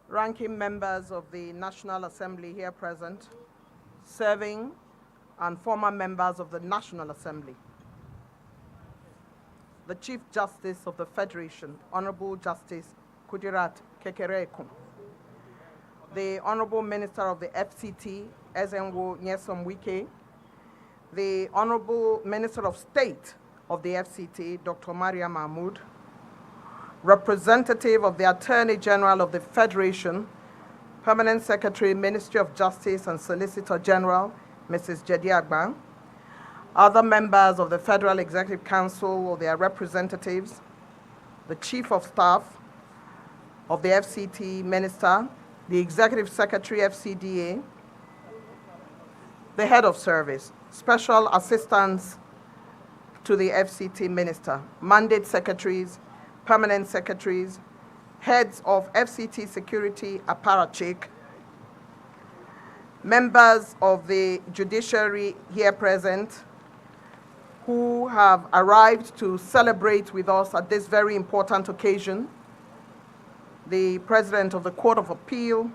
ranking members of the National Assembly here present, serving and former members of the National Assembly, the Chief Justice of the Federation, Honorable Justice Kudirat Kekereekun, the Honorable Minister of the FCT, Ezenwo Nyesom Wike, the Honorable Minister of State of the FCT, Dr. Maria Mahmood, representative of the Attorney General of the Federation, Permanent Secretary, Ministry of Justice and Solicitor General, Mrs. Jedi Agba, other members of the Federal Executive Council or their representatives, the Chief of Staff of the FCT Minister, the Executive Secretary, FCDA, the Head of Service, Special Assistants to the FCT Minister, Mandate Secretaries, Permanent Secretaries, Heads of FCT Security Apparatchik, members of the judiciary here present who have arrived to celebrate with us at this very important occasion, the President of the Court of Appeal,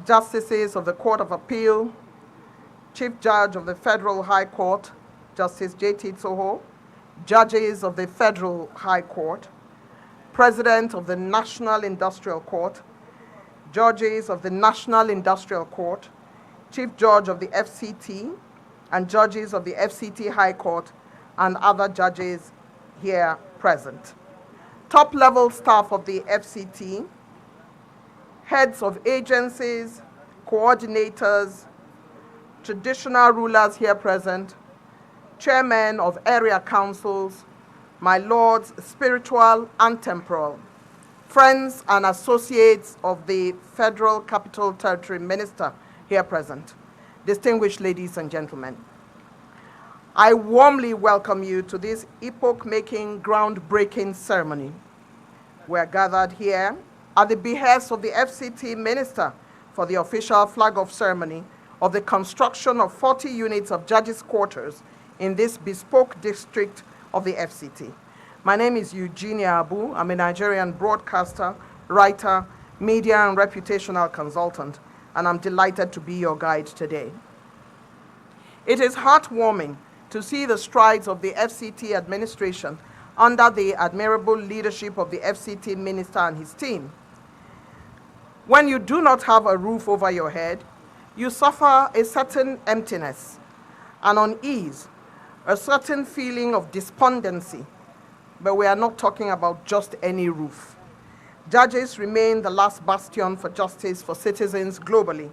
Justices of the Court of Appeal, Chief Judge of the Federal High Court, Justice J.T. Tsoho, judges of the Federal High Court, President of the National Industrial Court, judges of the National Industrial Court, Chief Judge of the FCT, and judges of the FCT High Court, and other judges here present. Top-level staff of the FCT, heads of agencies, coordinators, traditional rulers here present, chairmen of area councils, my lords, spiritual and temporal, friends and associates of the Federal Capital Territory Minister here present, distinguished ladies and gentlemen, I warmly welcome you to this epoch-making, groundbreaking ceremony. We are gathered here at the behest of the FCT Minister for the official flag-off ceremony of the construction of 40 units of judges' quarters in this bespoke district of the FCT. My name is Eugenia Abu. I'm a Nigerian broadcaster, writer, media and reputational consultant, and I'm delighted to be your guide today. It is heartwarming to see the strides of the FCT administration under the admirable leadership of the FCT Minister and his team. When you do not have a roof over your head, you suffer a certain emptiness, an unease, a certain feeling of despondency, but we are not talking about just any roof. Judges remain the last bastion for justice for citizens globally,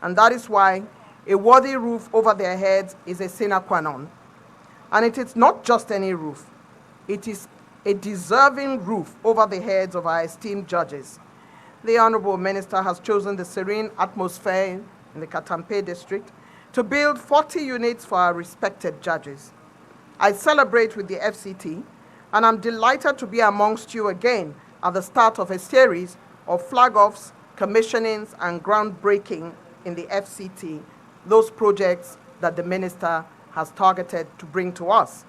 and that is why a worthy roof over their heads is a sine qua non. And it is not just any roof, it is a deserving roof over the heads of our esteemed judges. The Honorable Minister has chosen the serene atmosphere in the Katampe district to build 40 units for our respected judges. I celebrate with the FCT, and I'm delighted to be amongst you again at the start of a series of flag-offs, commissionings, and groundbreaking in the FCT, those projects that the Minister has targeted to bring to us.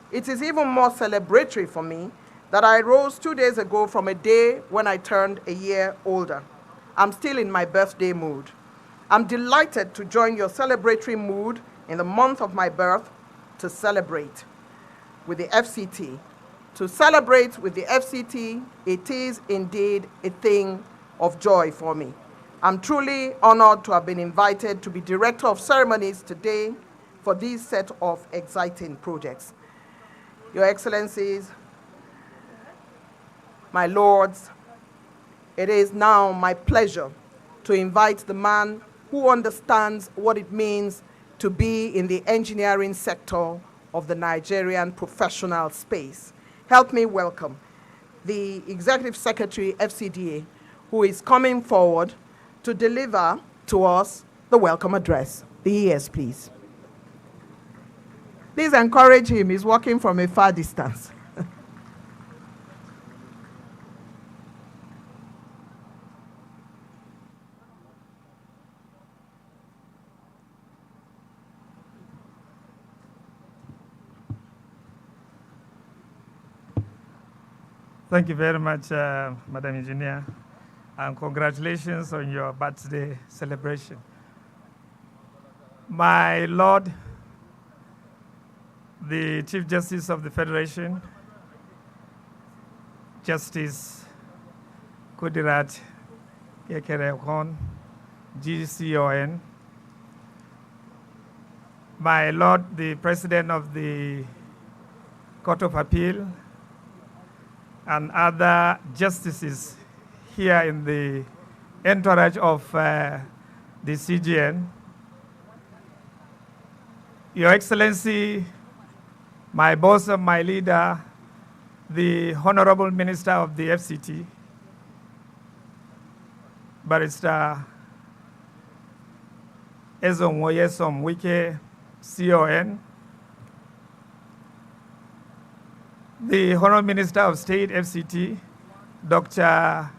It is even more celebratory for me that I rose 2 days ago from a day when I turned a year older. I'm still in my birthday mood. I'm delighted to join your celebratory mood in the month of my birth to celebrate with the FCT. To celebrate with the FCT, it is indeed a thing of joy for me. I'm truly honored to have been invited to be Director of Ceremonies today for these set of exciting projects. Your Excellencies, my lords, it is now my pleasure to invite the man who understands what it means to be in the engineering sector of the Nigerian professional space. Help me welcome the Executive Secretary, FCDA, who is coming forward to deliver to us the welcome address. The ES, please. Please encourage him. He's walking from a far distance. Thank you very much, Madam Engineer. and congratulations on your birthday celebration. My Lord, the Chief Justice of the Federation, Justice Kudirat Kekereokon, GCON, my Lord, the President of the Court of Appeal, and other justices here in the entourage of the CGN, Your Excellency, my boss and my leader, the Honorable Minister of the FCT, Barrister Ezonwoyesom Wike, CON, the Honorable Minister of State, FCT, Dr.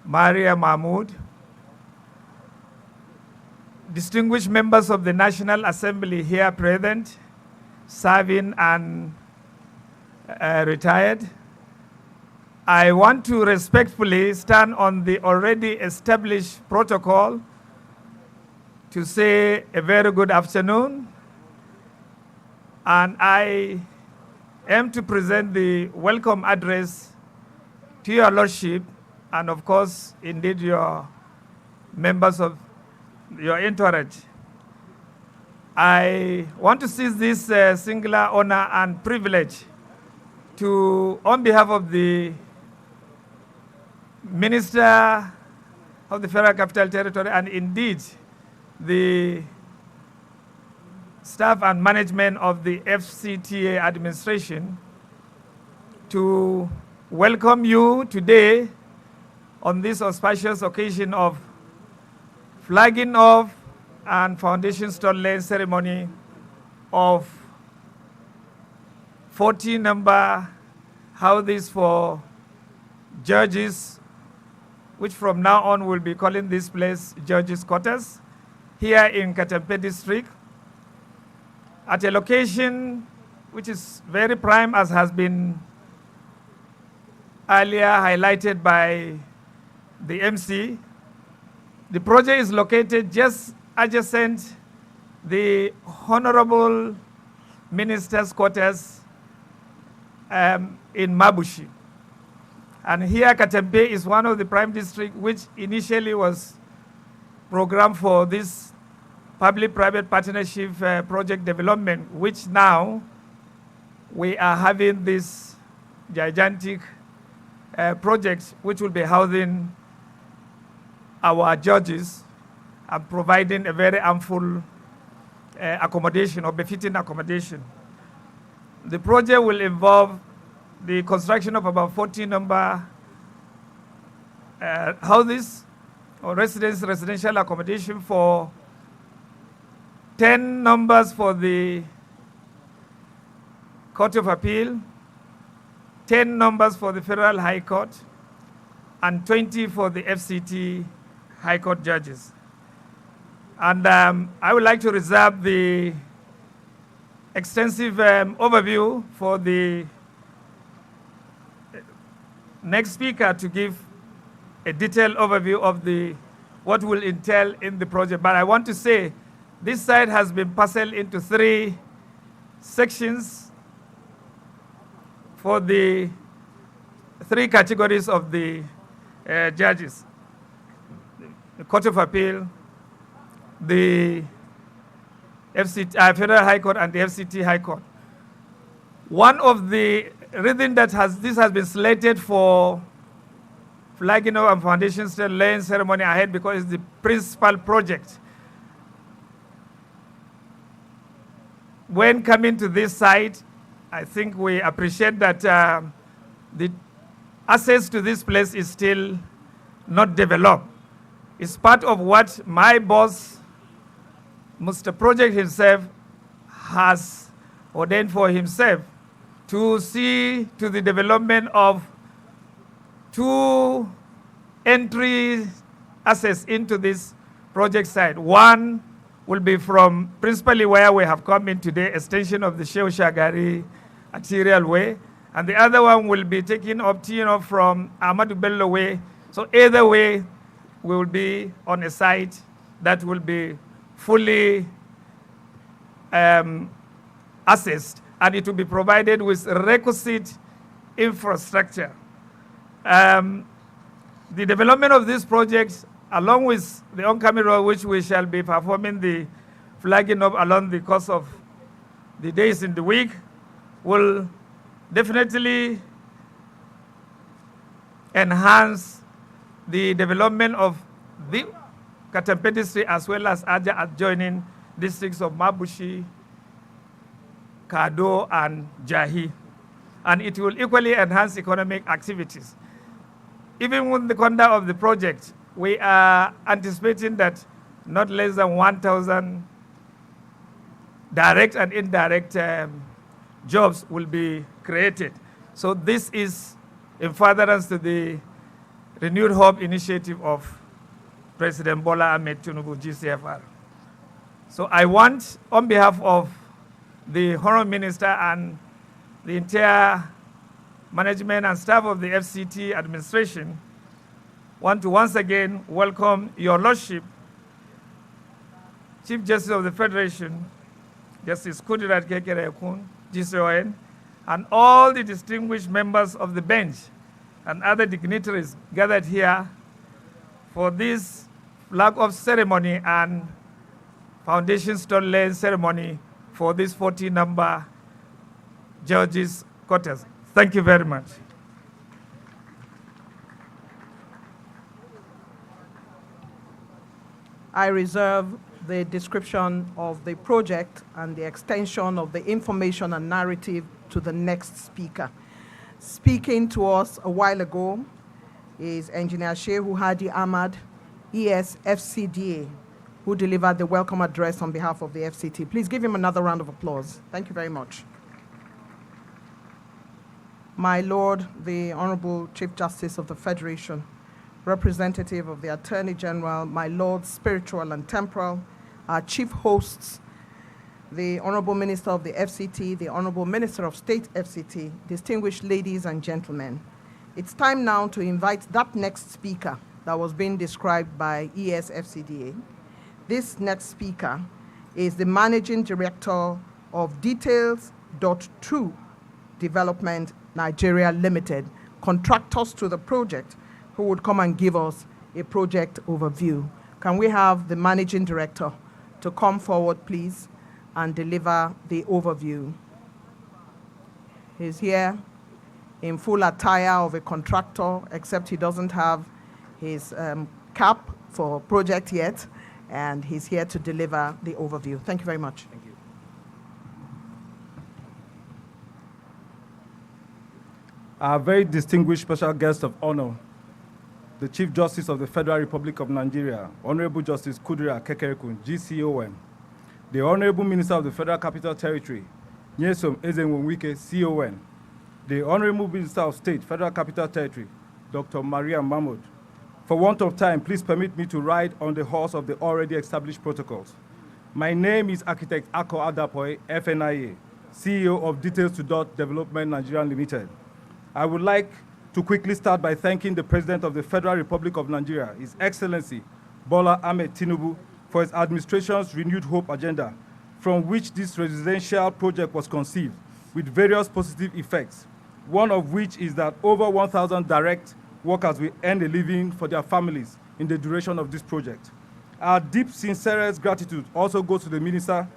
Maria Mahmood, distinguished members of the National Assembly here present, serving and retired, I want to respectfully stand on the already established protocol to say a very good afternoon, and I am to present the welcome address to your Lordship and of course, indeed, your members of your entourage. I want to seize this singular honor and privilege to, on behalf of the Minister of the Federal Capital Territory and indeed the staff and management of the FCTA administration, to welcome you today on this auspicious occasion of flagging off and foundation stone laying ceremony of 40-number houses for judges, which from now on we'll be calling this place Judges' Quarters, here in Katempe District, at a location which is very prime, as has been earlier highlighted by the MC. The project is located just adjacent the Honorable Minister's Quarters in Mabushi. And here Katempe is one of the prime districts which initially was programmed for this public-private partnership project development, which now we are having this gigantic project which will be housing our judges and providing a very ample accommodation or befitting accommodation. The project will involve the construction of about 40-number houses or residential accommodation for 10 numbers for the Court of Appeal, 10 numbers for the Federal High Court, and 20 for the FCT High Court judges. And I would like to reserve the extensive overview for the next speaker to give a detailed overview of what will entail in the project. But I want to say this site has been parceled into 3 sections for the 3 categories of the judges: the Court of Appeal, the FCT, Federal High Court, and the FCT High Court. One of the reasons that this has been slated for flagging off and foundation stone laying ceremony ahead, because it's the principal project. When coming to this site, I think we appreciate that the access to this place is still not developed. It's part of what my boss, Mr. Project himself, has ordained for himself to see to the development of 2 entry access into this project site. One will be from principally where we have come in today, extension of the Shehu Shagari arterial way, and the other one will be taking up from Ahmadu Bello Way So either way, we will be on a site that will be fully assessed, and it will be provided with requisite infrastructure. The development of these projects, along with the oncoming road, which we shall be performing the flagging up along the course of the days in the week, will definitely enhance the development of the Katempe district as well as other adjoining districts of Mabushi, Kado, and Jahi. And it will equally enhance economic activities. Even with the conduct of the project, we are anticipating that not less than 1,000 direct and indirect jobs will be created. So this is in furtherance to the Renewed Hope initiative of President Bola Ahmed Tinubu, GCFR. So I want, on behalf of the Honorable Minister and the entire management and staff of the FCT administration, want to once again welcome Your Lordship, Chief Justice of the Federation, Justice Kudirat Kekerekun, GCON, and all the distinguished members of the bench and other dignitaries gathered here for this flag-off ceremony and foundation stone laying ceremony for this 40-number judges' quarters. Thank you very much. I reserve the description of the project and the extension of the information and narrative to the next speaker. Speaking to us a while ago is Engineer Shehu Hadi Ahmad, ES-FCDA, who delivered the welcome address on behalf of the FCT. Please give him another round of applause. Thank you very much. My Lord, the Honorable Chief Justice of the Federation, representative of the Attorney General, my Lord, spiritual and temporal, our chief hosts, the Honorable Minister of the FCT, the Honorable Minister of State FCT, distinguished ladies and gentlemen. It's time now to invite that next speaker that was being described by ES-FCDA. This next speaker is the Managing Director of Details.2 Development Nigeria Limited, contractors to the project, who would come and give us a project overview. Can we have the Managing Director to come forward, please, and deliver the overview? He's here in full attire of a contractor, except he doesn't have his cap for project yet, and he's here to deliver the overview. Thank you very much. Thank you. Our very distinguished special guest of honor, the Chief Justice of the Federal Republic of Nigeria, Honorable Justice Kudirat Kekerekun, GCON, the Honorable Minister of the Federal Capital Territory, Nyesom Ezenwonwike, CON, the Honorable Minister of State, Federal Capital Territory, Dr. Maria Mahmoud. For want of time, please permit me to ride on the horse of the already established protocols. My name is Architect Ako Adapoy, FNIA, CEO of Details.2 Development Nigeria Limited. I would like to quickly start by thanking the President of the Federal Republic of Nigeria, His Excellency Bola Ahmed Tinubu, for his administration's renewed hope agenda, from which this residential project was conceived, with various positive effects, one of which is that over 1,000 direct workers will earn a living for their families in the duration of this project. Our deep, sincerest gratitude also goes to the Minister,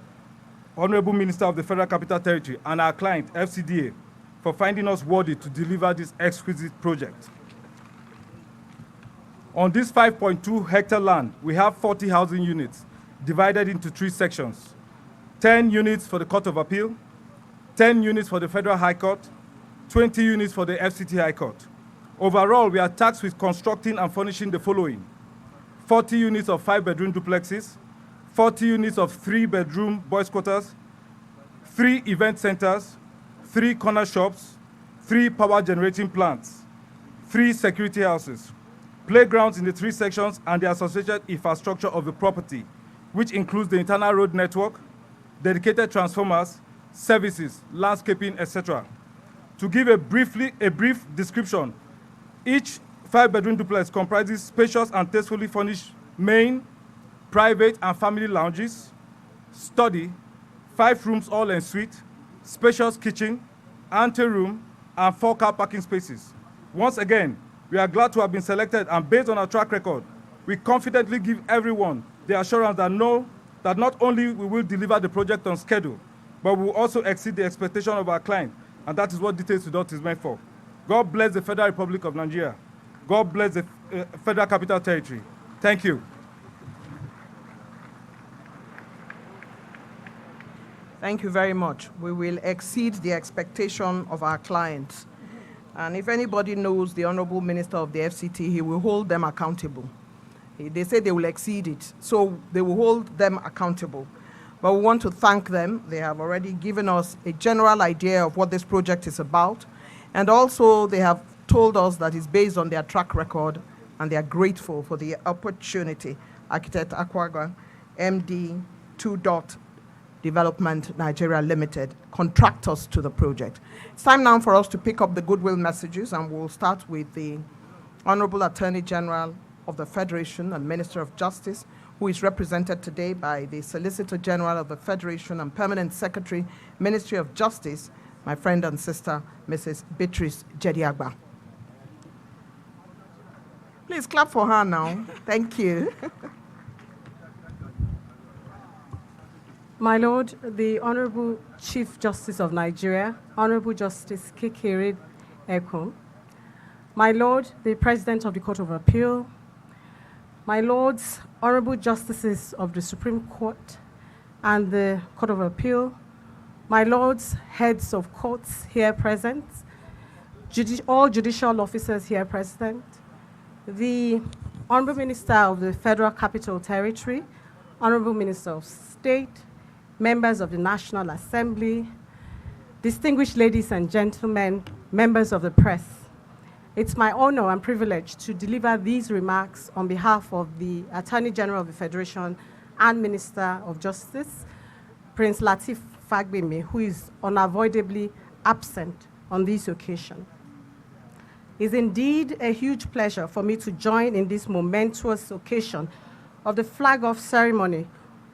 Honorable Minister of the Federal Capital Territory, and our client, FCDA, for finding us worthy to deliver this exquisite project. On this 5.2 hectare land, we have 40 housing units divided into 3 sections. 10 units for the Court of Appeal, 10 units for the Federal High Court, 20 units for the FCT High Court. Overall, we are tasked with constructing and furnishing the following: 40 units of 5-bedroom duplexes, 40 units of 3-bedroom boys' quarters, 3 event centers, 3 corner shops, 3 power generating plants, 3 security houses, playgrounds in the 3 sections and the associated infrastructure of the property, which includes the internal road network, dedicated transformers, services, landscaping, etc. To give a brief description, each 5-bedroom duplex comprises spacious and tastefully furnished main, private, and family lounges, study, 5 rooms all en suite, spacious kitchen, anteroom, and 4 car parking spaces. Once again, we are glad to have been selected, and based on our track record, we confidently give everyone the assurance that not only we will deliver the project on schedule, but we will also exceed the expectation of our client, and that is what Details Without is meant for. God bless the Federal Republic of Nigeria. God bless the Federal Capital Territory. Thank you. Thank you very much. We will exceed the expectation of our clients. And if anybody knows the Honorable Minister of the FCT, he will hold them accountable. They say they will exceed it, so they will hold them accountable. But we want to thank them. They have already given us a general idea of what this project is about. And also they have told us that it's based on their track record, and they are grateful for the opportunity. Architect Akwaga, MD, 2 Development Nigeria Limited, contractors to the project. It's time now for us to pick up the goodwill messages, and we'll start with the Honorable Attorney General of the Federation and Minister of Justice, who is represented today by the Solicitor General of the Federation and Permanent Secretary, Ministry of Justice, my friend and sister, Mrs. Beatrice Jediagba. Please clap for her now. Thank you. My Lord, the Honorable Chief Justice of Nigeria, Honorable Justice Kekere Ekun, my Lord, the President of the Court of Appeal, my Lords, Honorable Justices of the Supreme Court and the Court of Appeal, my Lords, Heads of Courts here present, all judicial officers here present, the Honorable Minister of the Federal Capital Territory, Honorable Minister of State, members of the National Assembly, distinguished ladies and gentlemen, members of the press. It's my honor and privilege to deliver these remarks on behalf of the Attorney General of the Federation and Minister of Justice, Prince Lateef Fagbemi, who is unavoidably absent on this occasion. It's indeed a huge pleasure for me to join in this momentous occasion of the flag-off ceremony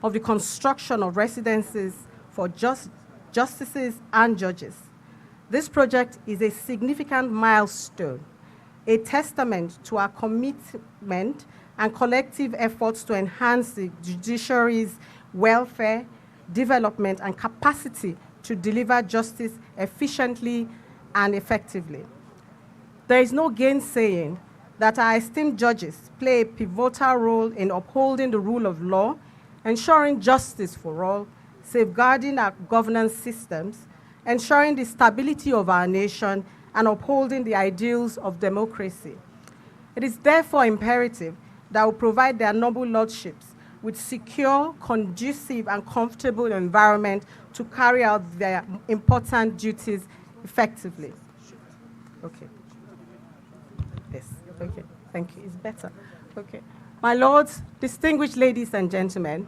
of the construction of residences for justices and judges. This project is a significant milestone, a testament to our commitment and collective efforts to enhance the judiciary's welfare, development, and capacity to deliver justice efficiently and effectively. There is no gainsaying that our esteemed judges play a pivotal role in upholding the rule of law, ensuring justice for all, safeguarding our governance systems, ensuring the stability of our nation, and upholding the ideals of democracy. It is therefore imperative that we provide their noble lordships with secure, conducive, and comfortable environment to carry out their important duties effectively. Okay. Yes, okay, thank you, it's better. Okay. My lords, distinguished ladies and gentlemen,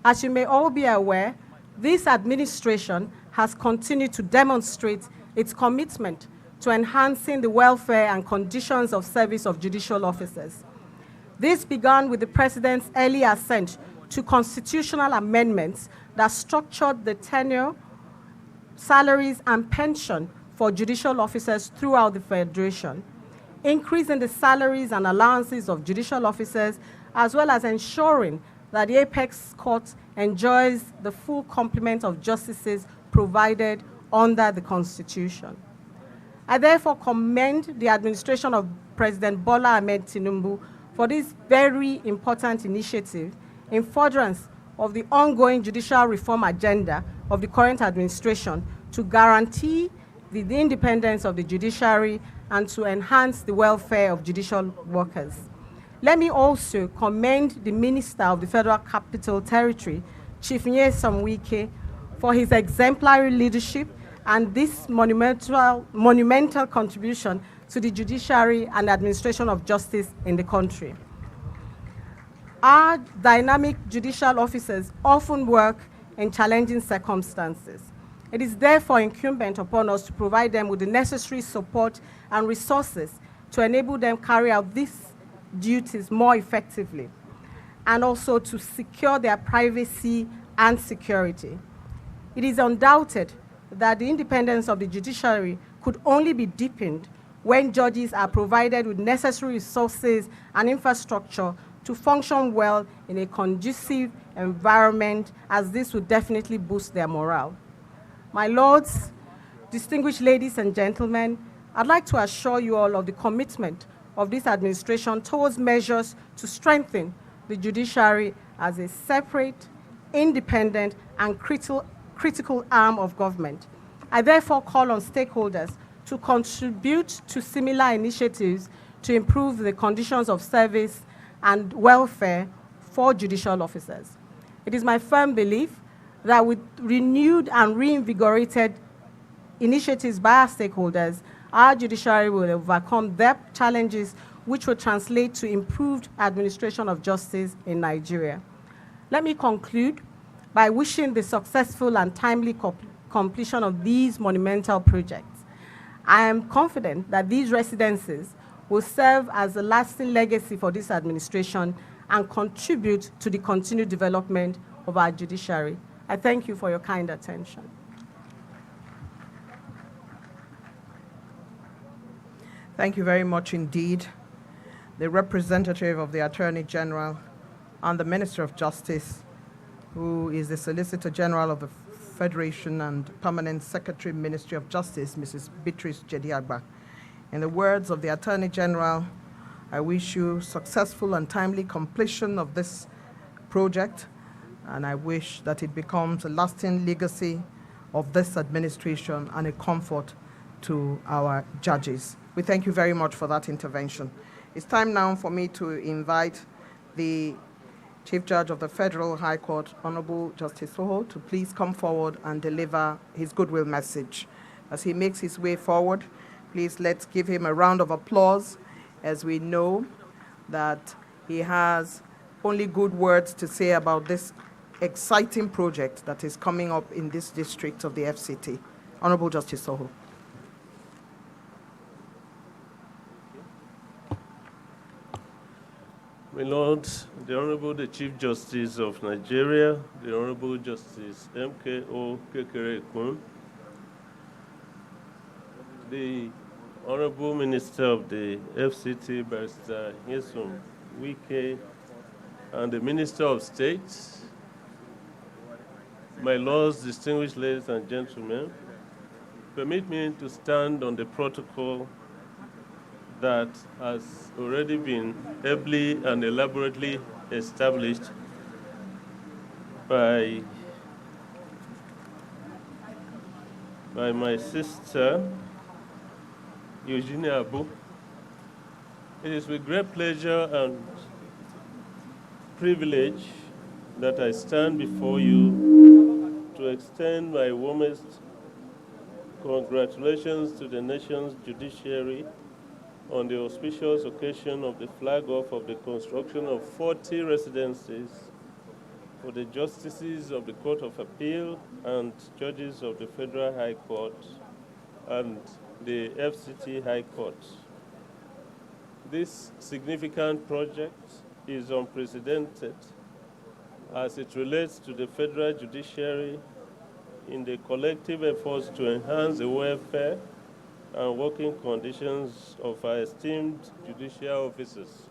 as you may all be aware, this administration has continued to demonstrate its commitment to enhancing the welfare and conditions of service of judicial officers. This began with the President's early assent to constitutional amendments that structured the tenure, salaries, and pension for judicial officers throughout the Federation, increasing the salaries and allowances of judicial officers, as well as ensuring that the Apex Court enjoys the full complement of justices provided under the Constitution. I therefore commend the administration of President Bola Ahmed Tinubu for this very important initiative in furtherance of the ongoing judicial reform agenda of the current administration to guarantee the independence of the judiciary and to enhance the welfare of judicial workers. Let me also commend the Minister of the Federal Capital Territory, Chief Nyesom Wike, for his exemplary leadership and this monumental contribution to the judiciary and administration of justice in the country. Our dynamic judicial officers often work in challenging circumstances. It is therefore incumbent upon us to provide them with the necessary support and resources to enable them carry out these duties more effectively, and also to secure their privacy and security. It is undoubted that the independence of the judiciary could only be deepened when judges are provided with necessary resources and infrastructure to function well in a conducive environment, as this would definitely boost their morale. My lords, distinguished ladies and gentlemen, I'd like to assure you all of the commitment of this administration towards measures to strengthen the judiciary as a separate, independent, and critical arm of government. I therefore call on stakeholders to contribute to similar initiatives to improve the conditions of service and welfare for judicial officers. It is my firm belief that with renewed and reinvigorated initiatives by our stakeholders, our judiciary will overcome their challenges, which will translate to improved administration of justice in Nigeria. Let me conclude by wishing the successful and timely completion of these monumental projects. I am confident that these residences will serve as a lasting legacy for this administration and contribute to the continued development of our judiciary. I thank you for your kind attention. Thank you very much indeed. The representative of the Attorney General and the Minister of Justice, who is the Solicitor General of the Federation and Permanent Secretary, Ministry of Justice, Mrs. Beatrice Jediagba. In the words of the Attorney General, I wish you successful and timely completion of this project, and I wish that it becomes a lasting legacy of this administration and a comfort to our judges. We thank you very much for that intervention. It's time now for me to invite the Chief Judge of the Federal High Court, Honorable Justice Soho, to please come forward and deliver his goodwill message. As he makes his way forward, please let's give him a round of applause, as we know that he has only good words to say about this exciting project that is coming up in this district of the FCT. Honorable Justice Soho. My Lord, the Honorable the Chief Justice of Nigeria, the Honorable Justice M.K.O. Kekere-Ekun, the Honorable Minister of the FCT, Barrister Nyesom Wike, and the Minister of State, my Lords, distinguished ladies and gentlemen, permit me to stand on the protocol that has already been ably and elaborately established by my sister, Eugenia Abu. It is with great pleasure and privilege that I stand before you to extend my warmest congratulations to the nation's judiciary on the auspicious occasion of the flag-off of the construction of 40 residences for the justices of the Court of Appeal and judges of the Federal High Court and the FCT High Court. This significant project is unprecedented as it relates to the federal judiciary in the collective efforts to enhance the welfare and working conditions of our esteemed judicial officers.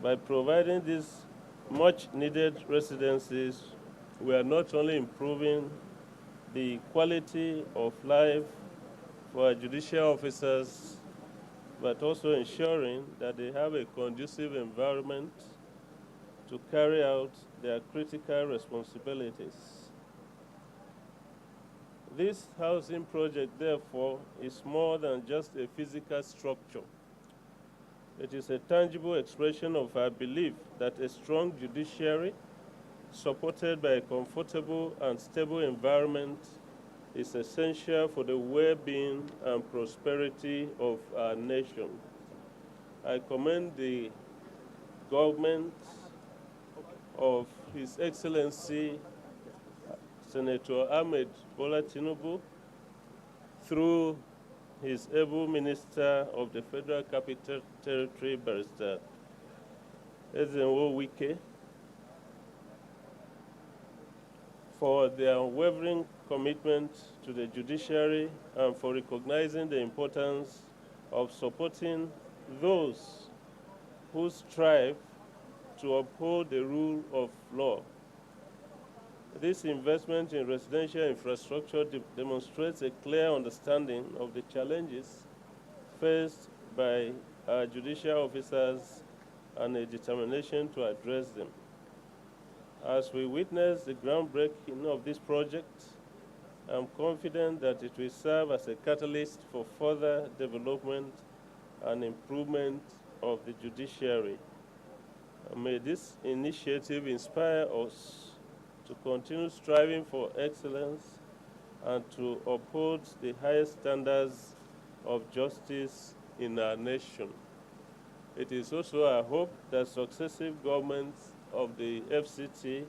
By providing these much-needed residencies, we are not only improving the quality of life for our judicial officers, but also ensuring that they have a conducive environment to carry out their critical responsibilities. This housing project, therefore, is more than just a physical structure. It is a tangible expression of our belief that a strong judiciary, supported by a comfortable and stable environment, is essential for the well-being and prosperity of our nation. I commend the government of His Excellency Senator Ahmed Bola Tinubu through His able Minister of the Federal Capital Territory, Barrister Ezenwo Wike, for their unwavering commitment to the judiciary and for recognizing the importance of supporting those who strive to uphold the rule of law. This investment in residential infrastructure demonstrates a clear understanding of the challenges faced by our judicial officers and a determination to address them. As we witness the groundbreaking of this project, I'm confident that it will serve as a catalyst for further development and improvement of the judiciary. May this initiative inspire us to continue striving for excellence and to uphold the highest standards of justice in our nation. It is also our hope that successive governments of the FCT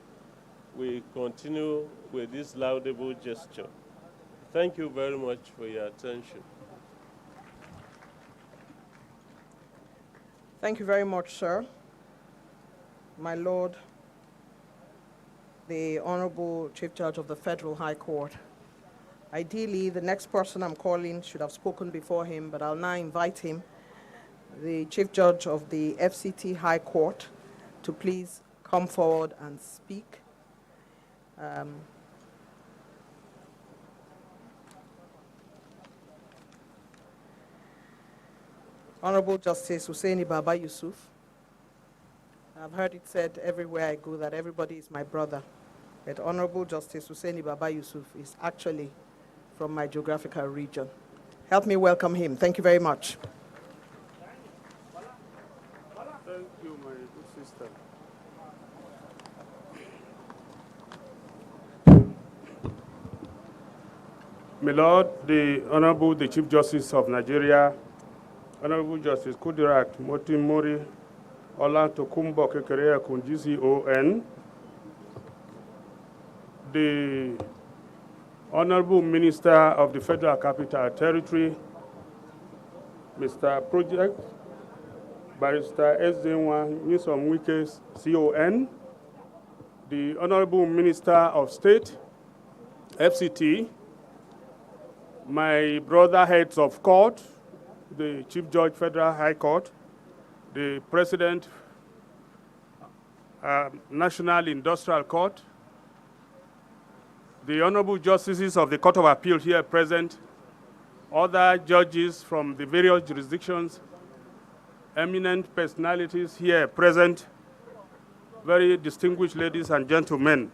will continue with this laudable gesture. Thank you very much for your attention. Thank you very much, sir. My Lord, the Honorable Chief Judge of the Federal High Court. Ideally, the next person I'm calling should have spoken before him, but I'll now invite him, the Chief Judge of the FCT High Court, to please come forward and speak. Honorable Justice Hussaini Baba Yusuf. I've heard it said everywhere I go that everybody is my brother, but Honorable Justice Hussaini Baba Yusuf is actually from my geographical region. Help me welcome him. Thank you very much. Thank you, my good sister. My Lord, the Honorable the Chief Justice of Nigeria, Honorable Justice Kudirat Motimori Ola Tokumbo Kekerea Kunjisi ON, the Honorable Minister of the Federal Capital Territory, Mr. Project, Barrister Ezenwa Nyesom Wike CON, the Honorable Minister of State, FCT, my brother heads of court, the Chief Judge Federal High Court, the President, National Industrial Court, the Honorable Justices of the Court of Appeal here present, other judges from the various jurisdictions, eminent personalities here present, very distinguished ladies and gentlemen.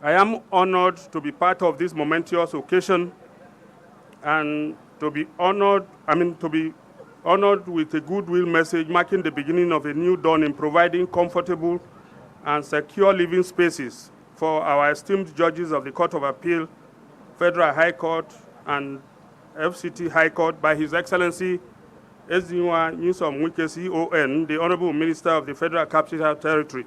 I am honored to be part of this momentous occasion and to be honored with a goodwill message marking the beginning of a new dawn in providing comfortable and secure living spaces for our esteemed judges of the Court of Appeal, Federal High Court, and FCT High Court by His Excellency Ezenwa Nyesom Wike CON, the Honorable Minister of the Federal Capital Territory.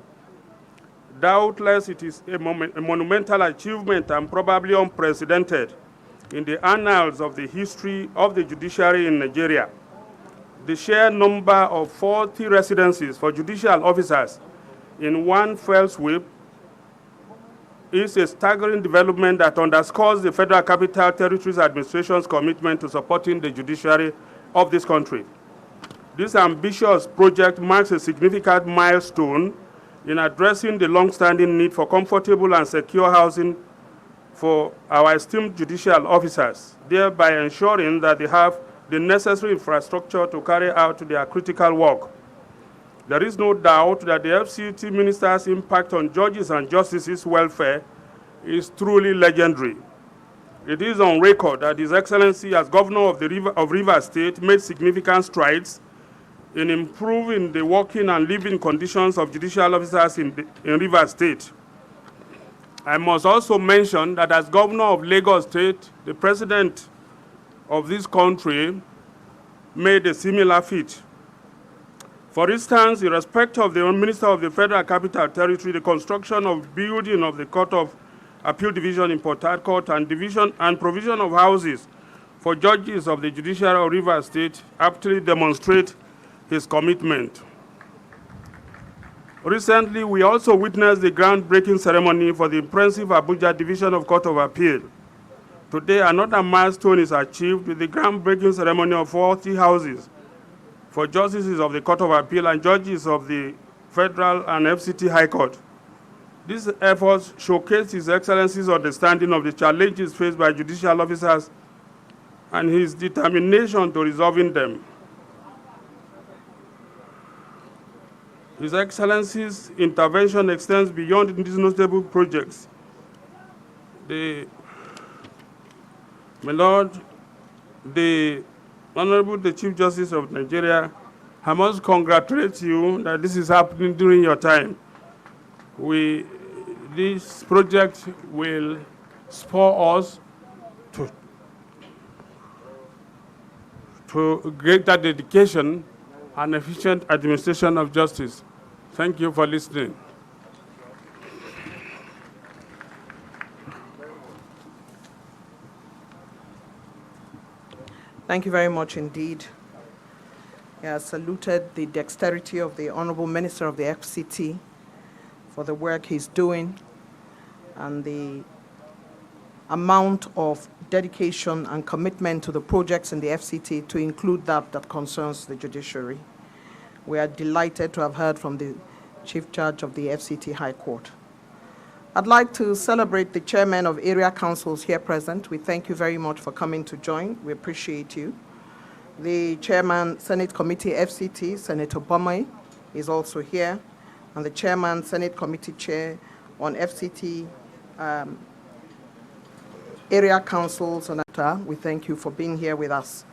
Doubtless, it is a monumental achievement and probably unprecedented in the annals of the history of the judiciary in Nigeria. The sheer number of 40 residencies for judicial officers in one fell sweep is a staggering development that underscores the Federal Capital Territory's administration's commitment to supporting the judiciary of this country. This ambitious project marks a significant milestone in addressing the long-standing need for comfortable and secure housing for our esteemed judicial officers, thereby ensuring that they have the necessary infrastructure to carry out their critical work. There is no doubt that the FCT Minister's impact on judges and justices' welfare is truly legendary. It is on record that His Excellency, as Governor of Rivers State, made significant strides in improving the working and living conditions of judicial officers in Rivers State. I must also mention that as Governor of Lagos State, the President of this country made a similar feat. For instance, in respect of the Minister of the Federal Capital Territory, the construction of building of the Court of Appeal Division in Port Harcourt and provision of houses for judges of the Judiciary of Rivers State aptly demonstrate his commitment. Recently, we also witnessed the groundbreaking ceremony for the impressive Abuja Division of Court of Appeal. Today, another milestone is achieved with the groundbreaking ceremony of 40 houses for justices of the Court of Appeal and judges of the Federal and FCT High Court. These efforts showcase His Excellency's understanding of the challenges faced by judicial officers and his determination to resolving them. His Excellency's intervention extends beyond these notable projects. My Lord, the Honorable the Chief Justice of Nigeria, I must congratulate you that this is happening during your time. This project will spur us to greater dedication and efficient administration of justice. Thank you for listening. Thank you very much indeed. He has saluted the dexterity of the Honorable Minister of the FCT for the work he's doing and the amount of dedication and commitment to the projects in the FCT, to include that concerns the judiciary. We are delighted to have heard from the Chief Judge of the FCT High Court. I'd like to celebrate the chairmen of area councils here present. We thank you very much for coming to join. We appreciate you. The chairman, Senate Committee FCT, Senator Bomay, is also here, and the chairman, Senate Committee Chair on FCT area councils. We thank you for being here with us.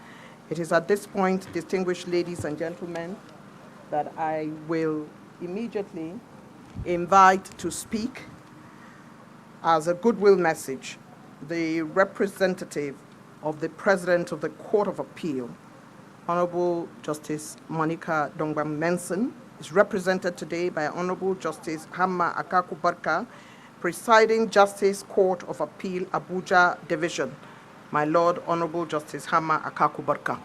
It is at this point, distinguished ladies and gentlemen, that I will immediately invite to speak as a goodwill message the representative of the President of the Court of Appeal, Honorable Justice Monica Dongbam Menson, is represented today by Honorable Justice Hamma Akaku-Barka, Presiding Justice Court of Appeal, Abuja Division. My Lord, Honorable Justice Hamma Akaku-Barka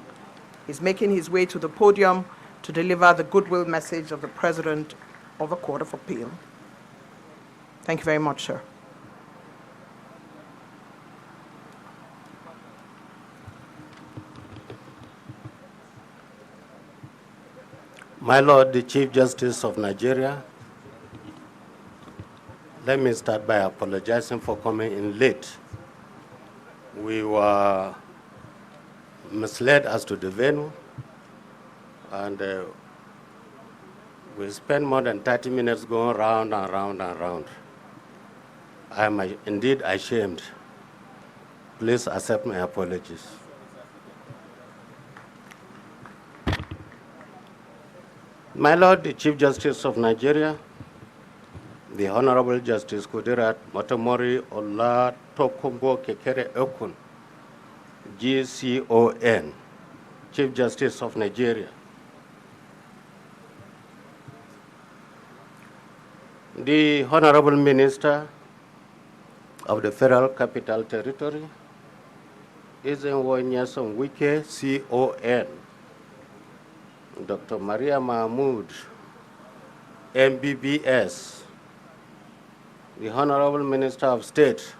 is making his way to the podium to deliver the goodwill message of the President of the Court of Appeal. Thank you very much, sir. My Lord, the Chief Justice of Nigeria, let me start by apologizing for coming in late. We were misled as to the venue, and we spent more than 30 minutes going round and round and round. I am indeed ashamed. Please accept my apologies. My Lord, the Chief Justice of Nigeria, the Honorable Justice Kudirat Motomori Ola Tokombo Kekere Ekun, GCON, Chief Justice of Nigeria. The Honorable Minister of the Federal Capital Territory, Izenwo Wike, CON, Dr. Maria Mahmoud, MBBS, the Honorable Minister of State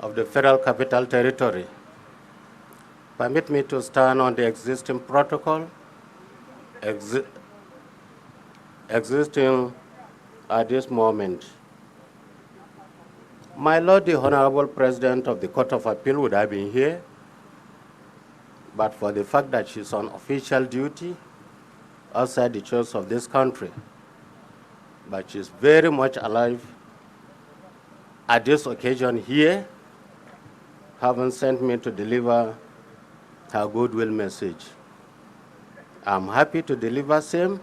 of the Federal Capital Territory. Permit me to stand on the existing protocol existing at this moment. My Lord, the Honorable President of the Court of Appeal would have been here, but for the fact that she's on official duty outside the shores of this country. But she's very much alive at this occasion here, having sent me to deliver her goodwill message. I'm happy to deliver same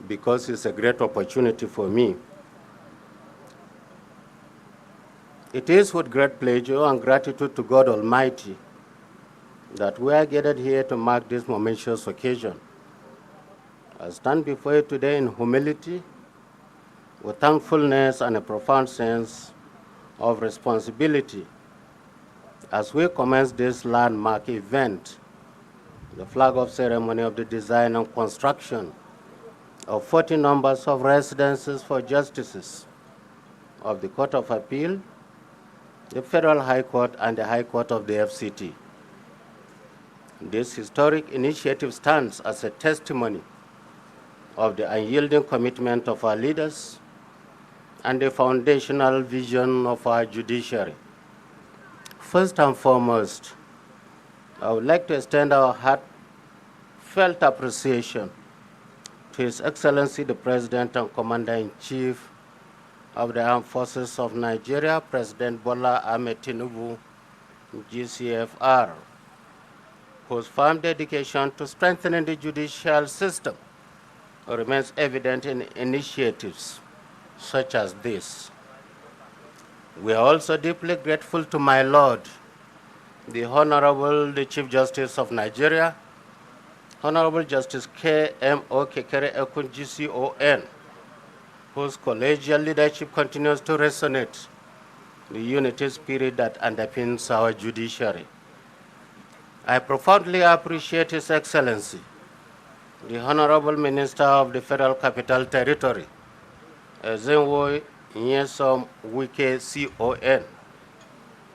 because it's a great opportunity for me. It is with great pleasure and gratitude to God Almighty that we are gathered here to mark this momentous occasion. I stand before you today in humility, with thankfulness and a profound sense of responsibility As we commence this landmark event, the flag-off ceremony of the design and construction of 40 numbers of residences for justices of the Court of Appeal, the Federal High Court, and the High Court of the FCT. This historic initiative stands as a testimony of the unyielding commitment of our leaders and the foundational vision of our judiciary. First and foremost, I would like to extend our heartfelt appreciation to His Excellency the President and Commander-in-Chief of the Armed Forces of Nigeria, President Bola Ahmed Tinubu, GCFR, whose firm dedication to strengthening the judicial system remains evident in initiatives such as this. We are also deeply grateful to my Lord, the Honorable Chief Justice of Nigeria, Honorable Justice K.M.O. Kekere Ekun GCON, whose collegial leadership continues to resonate the unity spirit that underpins our judiciary. I profoundly appreciate His Excellency, the Honorable Minister of the Federal Capital Territory, Ezenwo Nyesom Wike CON,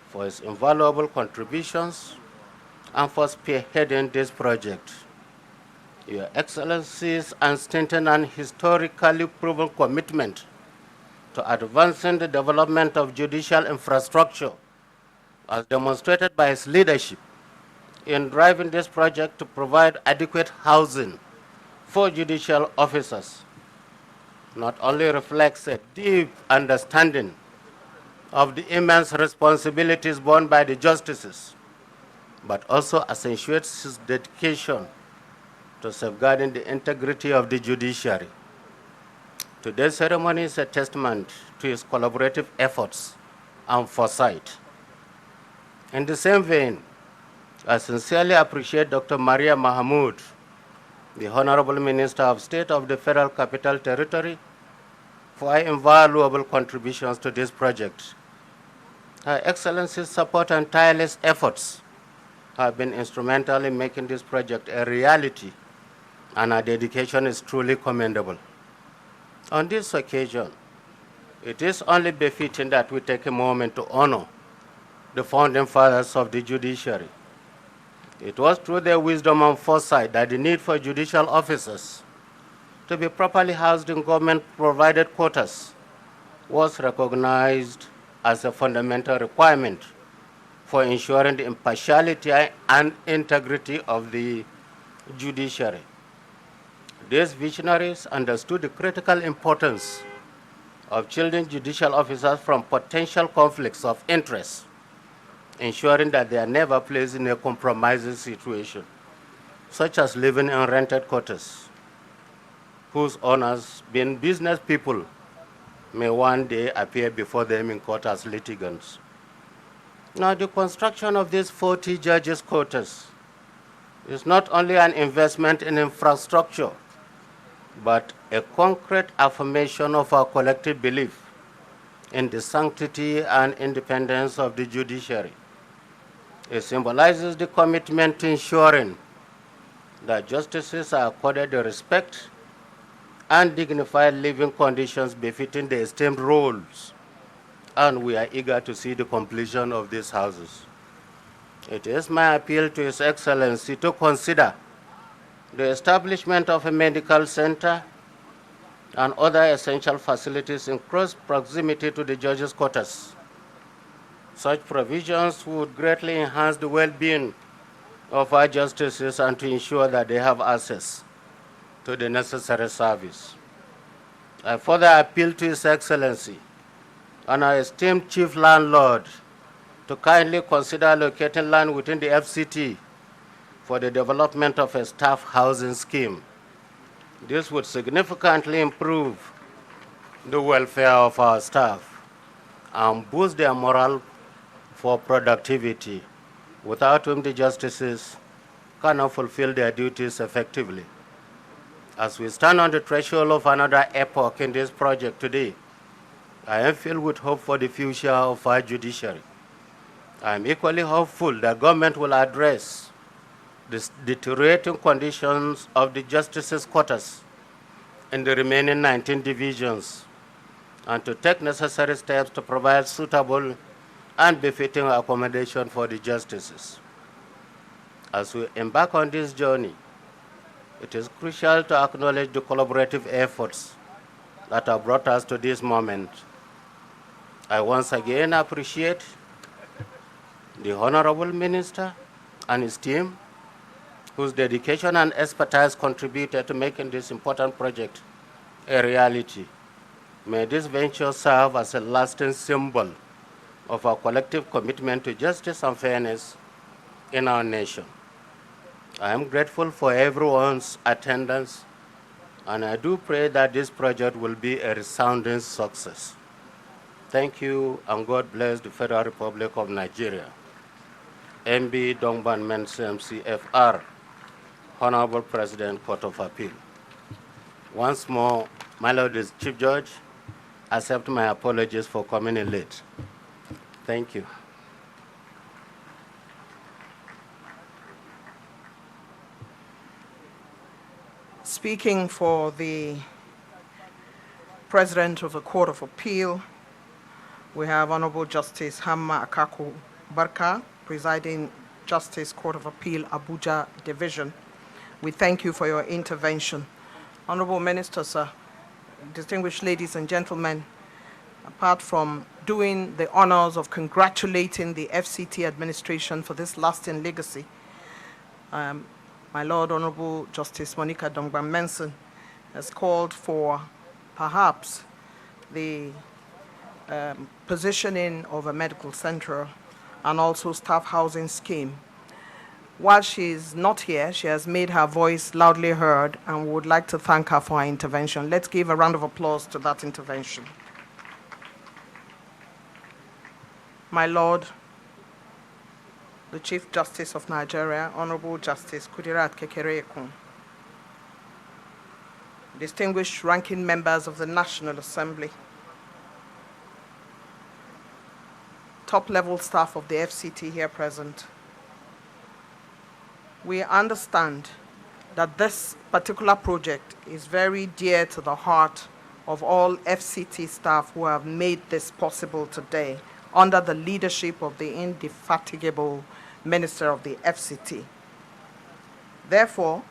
for his invaluable contributions and for spearheading this project. Your Excellency's unstinted and historically proven commitment to advancing the development of judicial infrastructure, as demonstrated by his leadership in driving this project to provide adequate housing for judicial officers, not only reflects a deep understanding of the immense responsibilities borne by the justices, but also accentuates his dedication to safeguarding the integrity of the judiciary. Today's ceremony is a testament to his collaborative efforts and foresight. In the same vein, I sincerely appreciate Dr. Maria Mahamood, the Honorable Minister of State of the Federal Capital Territory, for her invaluable contributions to this project. Her Excellency's support and tireless efforts have been instrumental in making this project a reality, and her dedication is truly commendable. On this occasion, it is only befitting that we take a moment to honor the founding fathers of the judiciary. It was through their wisdom and foresight that the need for judicial officers to be properly housed in government-provided quarters was recognized as a fundamental requirement for ensuring the impartiality and integrity of the judiciary. These visionaries understood the critical importance of shielding judicial officers from potential conflicts of interest, ensuring that they are never placed in a compromising situation, such as living in rented quarters, whose owners, being business people, may one day appear before them in court as litigants. Now, the construction of these 40 judges' quarters is not only an investment in infrastructure, but a concrete affirmation of our collective belief in the sanctity and independence of the judiciary. It symbolizes the commitment to ensuring that justices are accorded the respect and dignified living conditions befitting the esteemed roles, and we are eager to see the completion of these houses. It is my appeal to His Excellency to consider the establishment of a medical center and other essential facilities in close proximity to the judges' quarters. Such provisions would greatly enhance the well-being of our justices and to ensure that they have access to the necessary service. I further appeal to His Excellency and our esteemed Chief Landlord to kindly consider allocating land within the FCT for the development of a staff housing scheme. This would significantly improve the welfare of our staff and boost their morale for productivity, without whom the justices cannot fulfill their duties effectively. As we stand on the threshold of another epoch in this project today, I am filled with hope for the future of our judiciary. I am equally hopeful that government will address the deteriorating conditions of the justices' quarters in the remaining 19 divisions and to take necessary steps to provide suitable and befitting accommodation for the justices. As we embark on this journey, it is crucial to acknowledge the collaborative efforts that have brought us to this moment. I once again appreciate the Honorable Minister and his team, whose dedication and expertise contributed to making this important project a reality. May this venture serve as a lasting symbol of our collective commitment to justice and fairness in our nation. I am grateful for everyone's attendance, and I do pray that this project will be a resounding success. Thank you, and God bless the Federal Republic of Nigeria. MB Dongban Mensem CFR, Honorable President, Court of Appeal. Once more, my Lord the Chief Judge, accept my apologies for coming in late. Thank you. Speaking for the President of the Court of Appeal, we have Honorable Justice Hamma Akaku Barka, Presiding Justice, Court of Appeal, Abuja Division. We thank you for your intervention. Honorable Minister, sir, distinguished ladies and gentlemen, apart from doing the honors of congratulating the FCT administration for this lasting legacy, my Lord Honorable Justice Monica Dongban Menson has called for perhaps the positioning of a medical center and also staff housing scheme. While she is not here, she has made her voice loudly heard, and we would like to thank her for her intervention. Let's give a round of applause to that intervention. My Lord, the Chief Justice of Nigeria, Honorable Justice Kudirat Kekereekun, distinguished ranking members of the National Assembly, top-level staff of the FCT here present, we understand that this particular project is very dear to the heart of all FCT staff who have made this possible today under the leadership of the indefatigable Minister of the FCT. Therefore,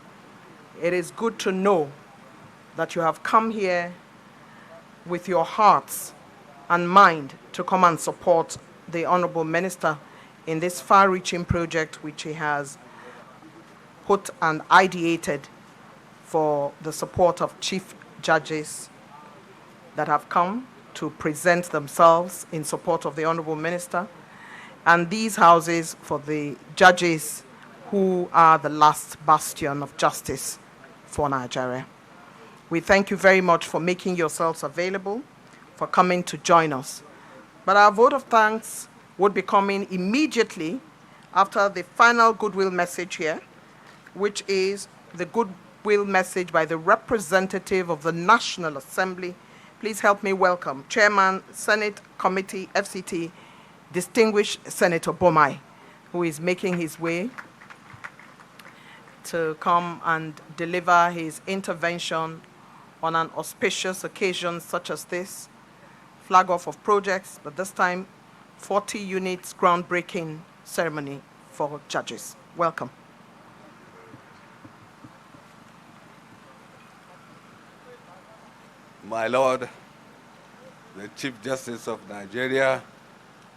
it is good to know that you have come here with your hearts and mind to come and support the Honorable Minister in this far-reaching project which he has put and ideated for the support of chief judges that have come to present themselves in support of the Honorable Minister, and these houses for the judges who are the last bastion of justice for Nigeria. We thank you very much for making yourselves available, for coming to join us. But our vote of thanks would be coming immediately after the final goodwill message here, which is the goodwill message by the representative of the National Assembly. Please help me welcome Chairman, Senate Committee, FCT, distinguished Senator Bomai, who is making his way to come and deliver his intervention on an auspicious occasion such as this, flag off of projects, but this time 40 units groundbreaking ceremony for judges. Welcome. My Lord, the Chief Justice of Nigeria,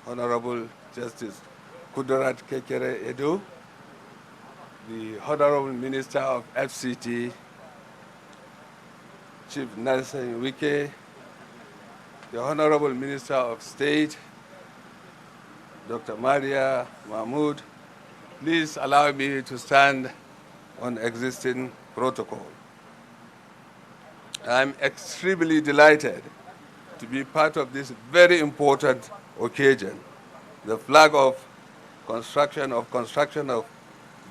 Honorable Justice Kudirat Kekereekun, the Honorable Minister of FCT, Chief Nelson Wike, the Honorable Minister of State, Dr. Maria Mahmoud, please allow me to stand on existing protocol. I'm extremely delighted to be part of this very important occasion, the flag of construction of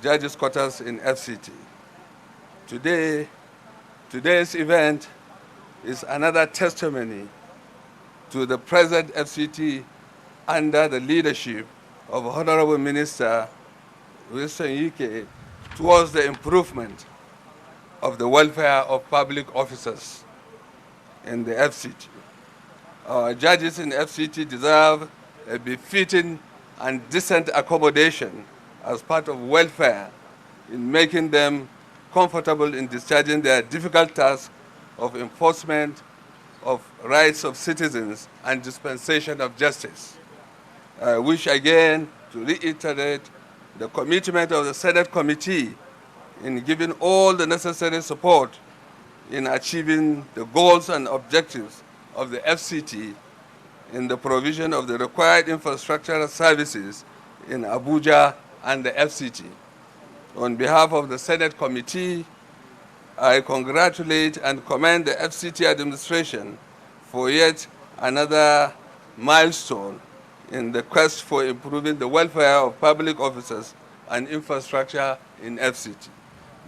judges' quarters in FCT. Today's event is another testimony to the present FCT under the leadership of Honorable Minister Wilson UK towards the improvement of the welfare of public officers in the FCT. Our judges in FCT deserve a befitting and decent accommodation as part of welfare in making them comfortable in discharging their difficult task of enforcement of rights of citizens and dispensation of justice. I wish again to reiterate the commitment of the Senate Committee in giving all the necessary support in achieving the goals and objectives of the FCT in the provision of the required infrastructural services in Abuja and the FCT. On behalf of the Senate Committee, I congratulate and commend the FCT administration for yet another milestone in the quest for improving the welfare of public officers and infrastructure in FCT.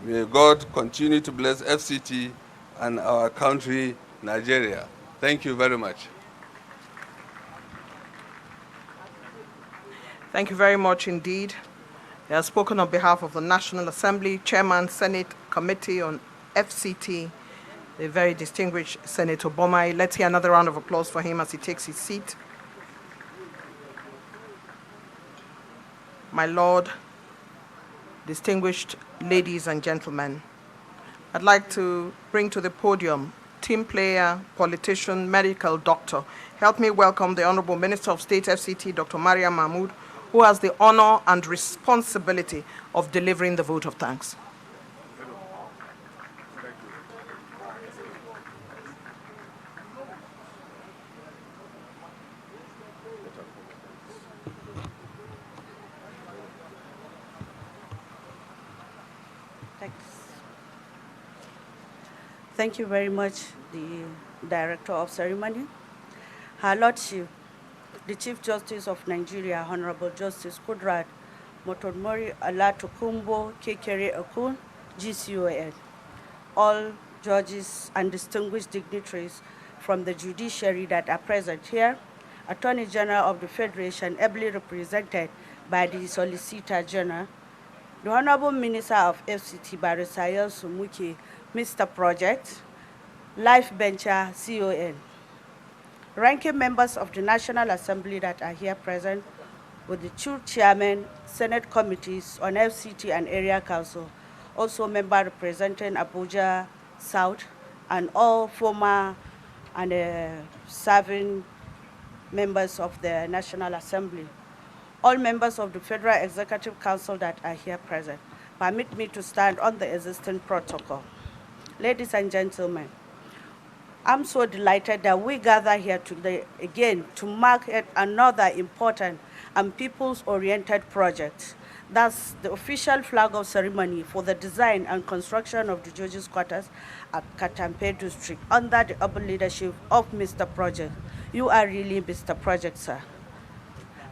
May God continue to bless FCT and our country, Nigeria. Thank you very much. Thank you very much indeed. He has spoken on behalf of the National Assembly, Chairman, Senate Committee on FCT, the very distinguished Senator Bomai. Let's hear another round of applause for him as he takes his seat. My Lord, distinguished ladies and gentlemen, I'd like to bring to the podium team player, politician, medical doctor. Help me welcome the Honorable Minister of State, FCT, Dr. Maria Mahmood, who has the honor and responsibility of delivering the vote of thanks. Thank you very much, the Director of Ceremony. Her Lordship, the Chief Justice of Nigeria, Honorable Justice Kudrat Motonmori Alatokumbo Kekere Okun, GCON, all judges and distinguished dignitaries from the judiciary that are present here, Attorney General of the Federation, ably represented by the Solicitor General, the Honorable Minister of FCT, Barrister Sumuki, Mr. Project, Life Bencher, CON, ranking members of the National Assembly that are here present, with the two chairmen, Senate committees on FCT and Area Council, also member representing Abuja South, and all former and serving members of the National Assembly, all members of the Federal Executive Council that are here present. Permit me to stand on the existing protocol. Ladies and gentlemen, I'm so delighted that we gather here today again to mark yet another important and people's-oriented project. That's the official flag of ceremony for the design and construction of the judges' quarters at Katampe District under the able leadership of Mr. Project. You are really Mr. Project, sir.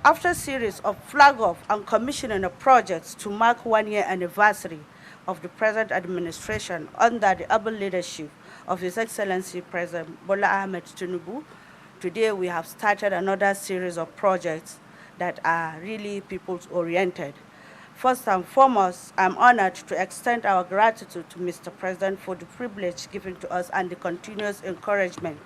After a series of flag-off and commissioning of projects to mark 1-year anniversary of the present administration under the able leadership of His Excellency President Bola Ahmed Tinubu, today we have started another series of projects that are really people's-oriented. First and foremost, I'm honored to extend our gratitude to Mr. President for the privilege given to us and the continuous encouragement.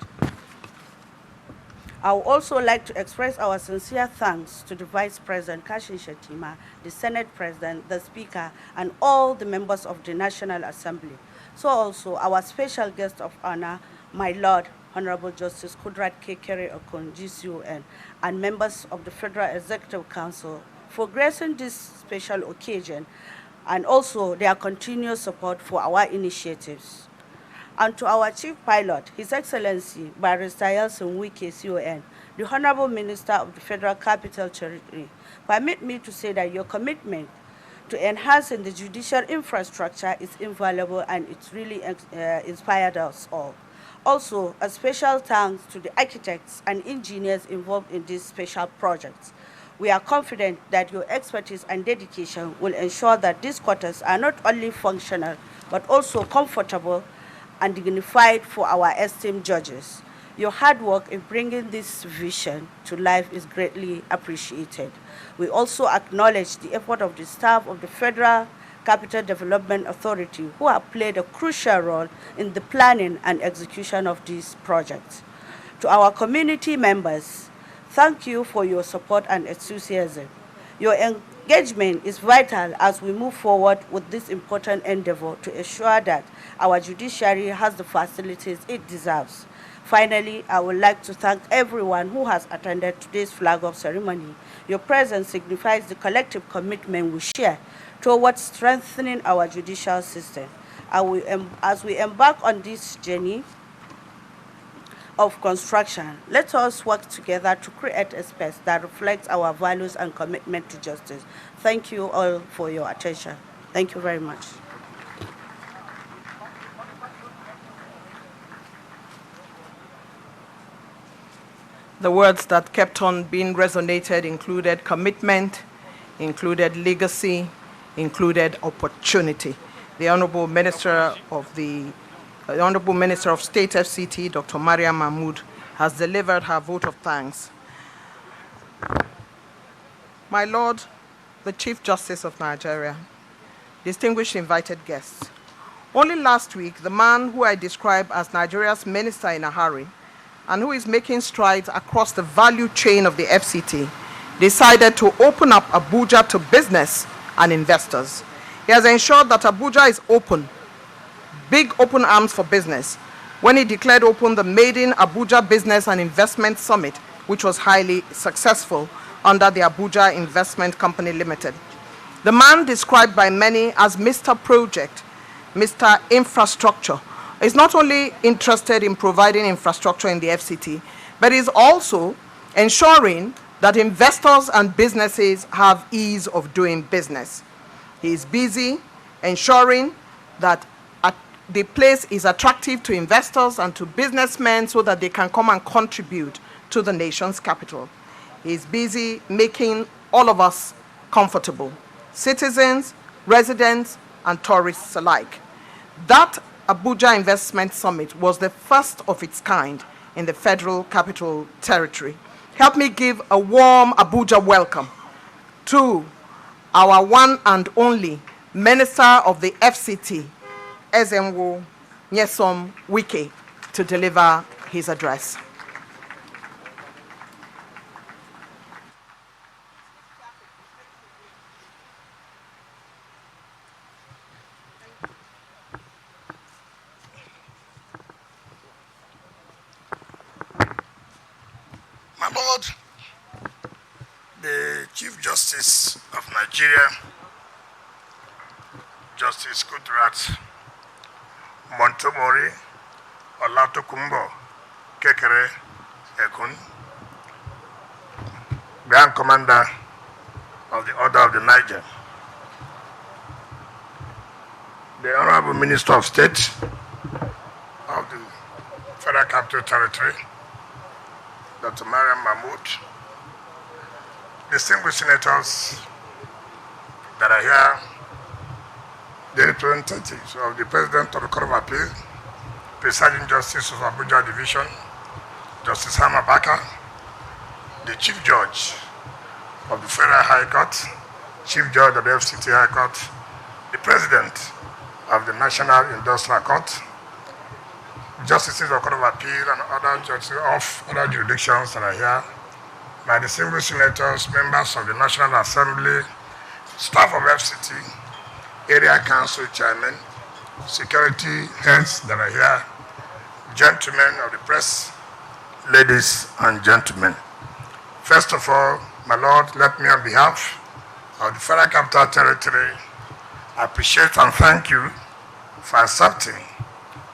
I would also like to express our sincere thanks to the Vice President, Kashin Shettima, the Senate President, the Speaker, and all the members of the National Assembly. So also our special guest of honor, my Lord, Honorable Justice Kudrat Kekere Okun, GCON, and members of the Federal Executive Council for gracing this special occasion, and also their continuous support for our initiatives. And to our Chief Pilot, His Excellency Barrister Yelson Wike, CON, the Honorable Minister of the Federal Capital Territory, permit me to say that your commitment to enhancing the judicial infrastructure is invaluable, and it's really inspired us all. Also, a special thanks to the architects and engineers involved in these special projects. We are confident that your expertise and dedication will ensure that these quarters are not only functional, but also comfortable and dignified for our esteemed judges. Your hard work in bringing this vision to life is greatly appreciated. We also acknowledge the effort of the staff of the Federal Capital Development Authority, who have played a crucial role in the planning and execution of these projects. To our community members, thank you for your support and enthusiasm. Your engagement is vital as we move forward with this important endeavor to ensure that our judiciary has the facilities it deserves. Finally, I would like to thank everyone who has attended today's flag-off ceremony. Your presence signifies the collective commitment we share towards strengthening our judicial system. As we embark on this journey of construction, let us work together to create a space that reflects our values and commitment to justice. Thank you all for your attention. Thank you very much. The words that kept on being resonated included commitment, included legacy, included opportunity. The Honorable Minister of State FCT, Dr. Mariam Mahmood, has delivered her vote of thanks. My Lord, the Chief Justice of Nigeria, distinguished invited guests, only last week, the man who I describe as Nigeria's minister in a hurry and who is making strides across the value chain of the FCT, decided to open up Abuja to business and investors. He has ensured that Abuja is open, big open arms for business, when he declared open the Maiden Abuja Business and Investment Summit, which was highly successful under the Abuja Investment Company Limited. The man described by many as Mr. Project, Mr. Infrastructure, is not only interested in providing infrastructure in the FCT, but is also ensuring that investors and businesses have ease of doing business. He is busy ensuring that the place is attractive to investors and to businessmen so that they can come and contribute to the nation's capital. He is busy making all of us comfortable, citizens, residents, and tourists alike. That Abuja Investment Summit was the first of its kind in the Federal Capital Territory. Help me give a warm Abuja welcome to our one and only Minister of the FCT, Ezenwo Nyesom Wike, to deliver his address. My Lord, the Chief Justice of Nigeria, Justice Kudrat Montgomery Olatokunbo Kekere Ekun, Grand Commander of the Order of the Niger, the Honorable Minister of State of the Federal Capital Territory, Dr. Mariam Mahmood, distinguished senators that are here, the representatives of the President of the Court of Appeal, Presiding Justice of Abuja Division, Justice Hama Baka, the Chief Judge of the Federal High Court, Chief Judge of the FCT High Court, the President of the National Industrial Court, Justices of Court of Appeal and other judges of other jurisdictions that are here, my distinguished senators, members of the National Assembly, staff of FCT, area council chairmen, security heads that are here, gentlemen of the press, ladies and gentlemen. First of all, my Lord, let me on behalf of the Federal Capital Territory appreciate and thank you for accepting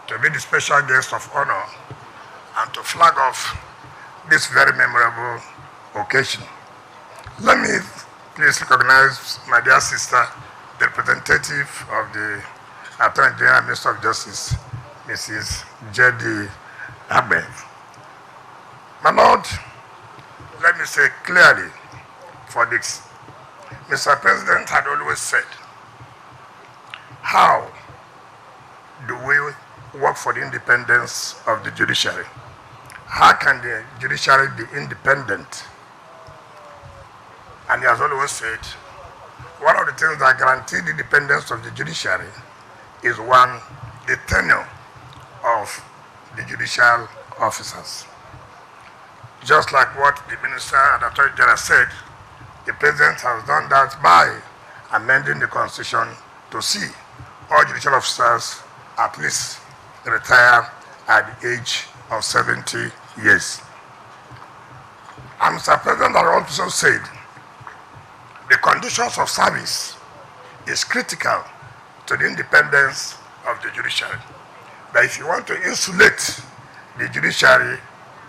to be the special guest of honor and to flag off this very memorable occasion. Let me please recognize my dear sister, the representative of the Attorney General Minister of Justice, Mrs. J.D. Abe. My Lord, let me say clearly for this. Mr. President had always said, how do we work for the independence of the judiciary? how can the judiciary be independent? And he has always said, one of the things that guarantee the independence of the judiciary is one, the tenure of the judicial officers. Just like what the Minister and Attorney General said, the President has done that by amending the Constitution to see all judicial officers at least retire at the age of 70 years. And Mr. President has also said the conditions of service is critical to the independence of the judiciary. That if you want to insulate the judiciary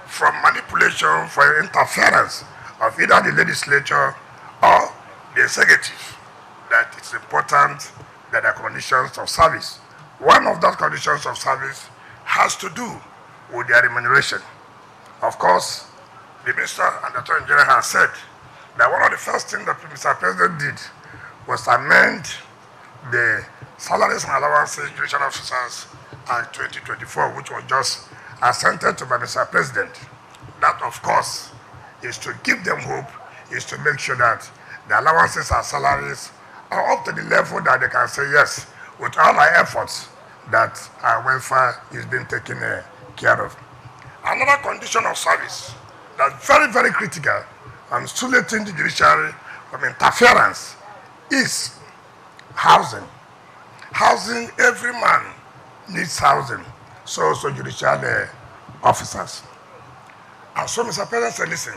from manipulation, for interference of either the legislature or the executive, that it's important that there are conditions of service. One of those conditions of service has to do with their remuneration. Of course, the Minister and the Attorney General has said that one of the first things that Mr. President did was amend the salaries and allowances of judicial officers in 2024, which was just assented to by Mr. President. That, of course, is to give them hope, is to make sure that the allowances and salaries are up to the level that they can say, yes, with all our efforts, that our welfare is being taken care of. Another condition of service that's very, very critical and insulating the judiciary from interference is housing. Housing, every man needs housing, so also judicial officers. And so Mr. President said, listen,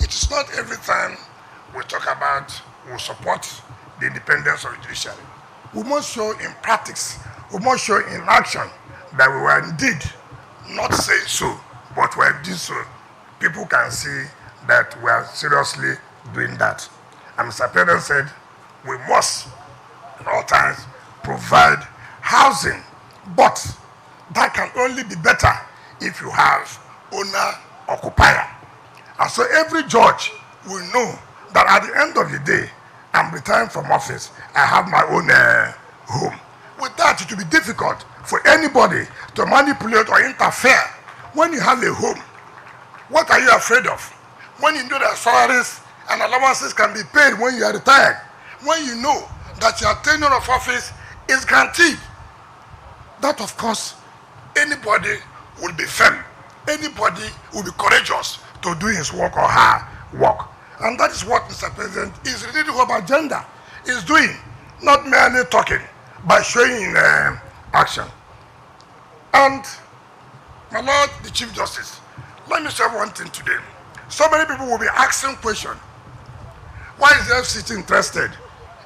it is not every time we talk about, we support the independence of the judiciary. We must show in practice, we must show in action that we were indeed not saying so, but we did so. People can see that we are seriously doing that. And Mr. President said, we must, at all times, provide housing, but that can only be better if you have owner-occupier. And so every judge will know that at the end of the day, I'm retiring from office, I have my own home. With that, it will be difficult for anybody to manipulate or interfere. When you have a home, what are you afraid of? When you know that salaries and allowances can be paid when you are retired, when you know that your tenure of office is guaranteed, that of course, anybody will be firm. Anybody will be courageous to do his work or her work. And that is what Mr. President is really the whole agenda is doing, not merely talking, by showing action. And my Lord, the Chief Justice, let me say one thing today. So many people will be asking questions. Why is the FCT interested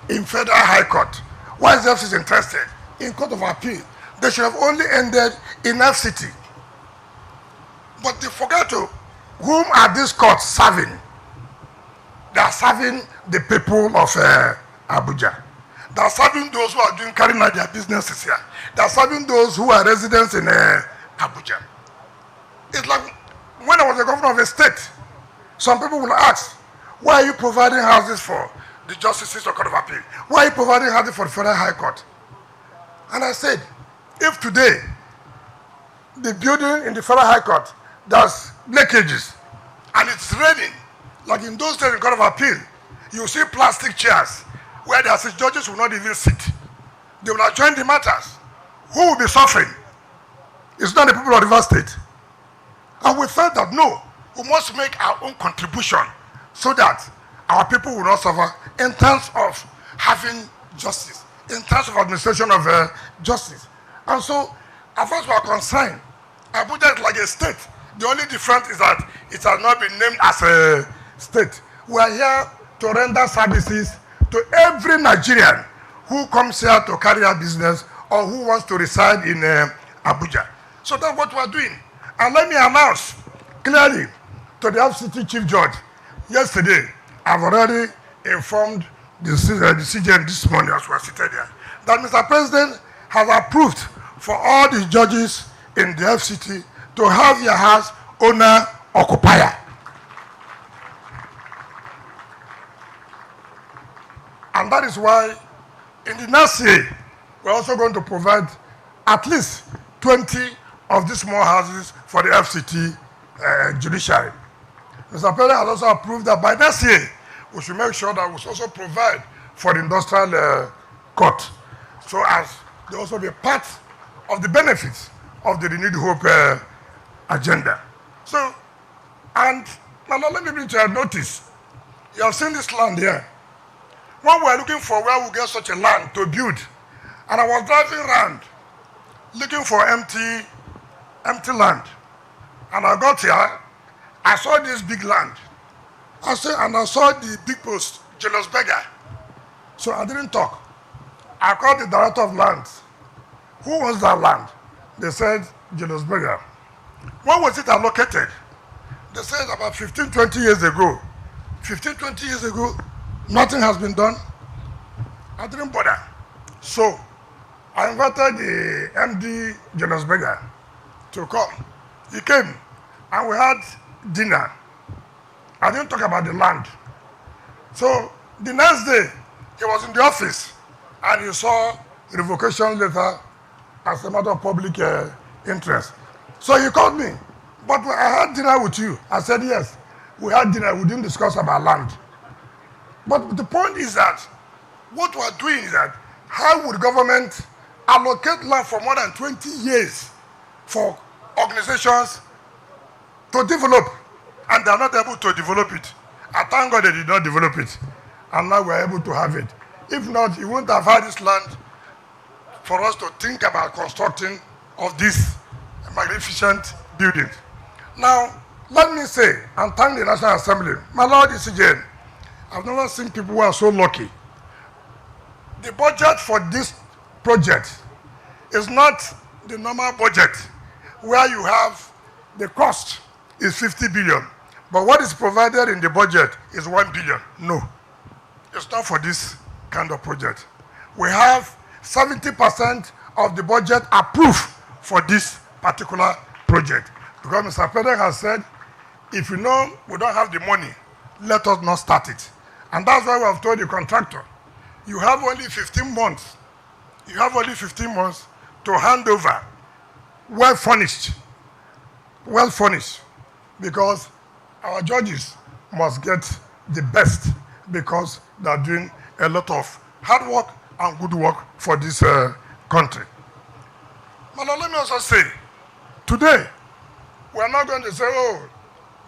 in Federal High Court? Why is the FCT interested in Court of Appeal? They should have only ended in FCT. But they forget to, whom are these courts serving? They are serving the people of Abuja. They are serving those who are carrying out their businesses here. They are serving those who are residents in Abuja. It's like when I was the governor of a state, some people will ask, why are you providing houses for the justices of Court of Appeal? Why are you providing houses for the Federal High Court? And I said, if today the building in the Federal High Court does leakages and it's raining, like in those days in Court of Appeal, you see plastic chairs where the assistant judges will not even sit. They will adjourn the matters. Who will be suffering? It's not the people of River State. And we felt that no, we must make our own contribution so that our people will not suffer in terms of having justice, in terms of administration of justice. And so, as far as we are concerned, Abuja is like a state. The only difference is that it has not been named as a state. We are here to render services to every Nigerian who comes here to carry out business or who wants to reside in Abuja. So that's what we are doing. And let me announce clearly to the FCT Chief Judge, yesterday, I've already informed the CJN this morning as we are seated here, that Mr. President has approved for all the judges in the FCT to have their house owner-occupier. And that is why in the next year, we're also going to provide at least 20 of these small houses for the FCT judiciary. Mr. President has also approved that by next year, we should make sure that we should also provide for the industrial court, so as they also be part of the benefits of the renewed hope agenda. So, and now let me bring to your notice, you have seen this land here. When we are looking for where we get such a land to build, and I was driving around looking for empty land, and I got here, I saw this big land. I saw the big post, Julius Berger. So I didn't talk. I called the director of lands. Who owns that land? They said, Julius Berger. When was it allocated? They said about 15, 20 years ago. 15, 20 years ago, nothing has been done. I didn't bother. So I invited the MD, Julius Berger, to come. He came, and we had dinner. I didn't talk about the land. So the next day, he was in the office, and he saw the revocation letter as a matter of public interest. So he called me, but I had dinner with you. I said, yes, we had dinner. We didn't discuss about land. But the point is that what we're doing is that how would government allocate land for more than 20 years for organizations to develop, and they're not able to develop it? I thank God they did not develop it, and now we're able to have it. If not, you wouldn't have had this land for us to think about constructing of this magnificent building. Now, let me say, and thank the National Assembly, my Lord ECJ, I've never seen people who are so lucky. The budget for this project is not the normal budget where you have the cost is 50 billion, but what is provided in the budget is 1 billion. No, it's not for this kind of project. We have 70% of the budget approved for this particular project, because Mr. President has said, if you know we don't have the money, let us not start it. And that's why we have told the contractor, you have only 15 months. You have only 15 months to hand over well furnished, because our judges must get the best, because they're doing a lot of hard work and good work for this country. But now let me also say, today, we are not going to say, oh,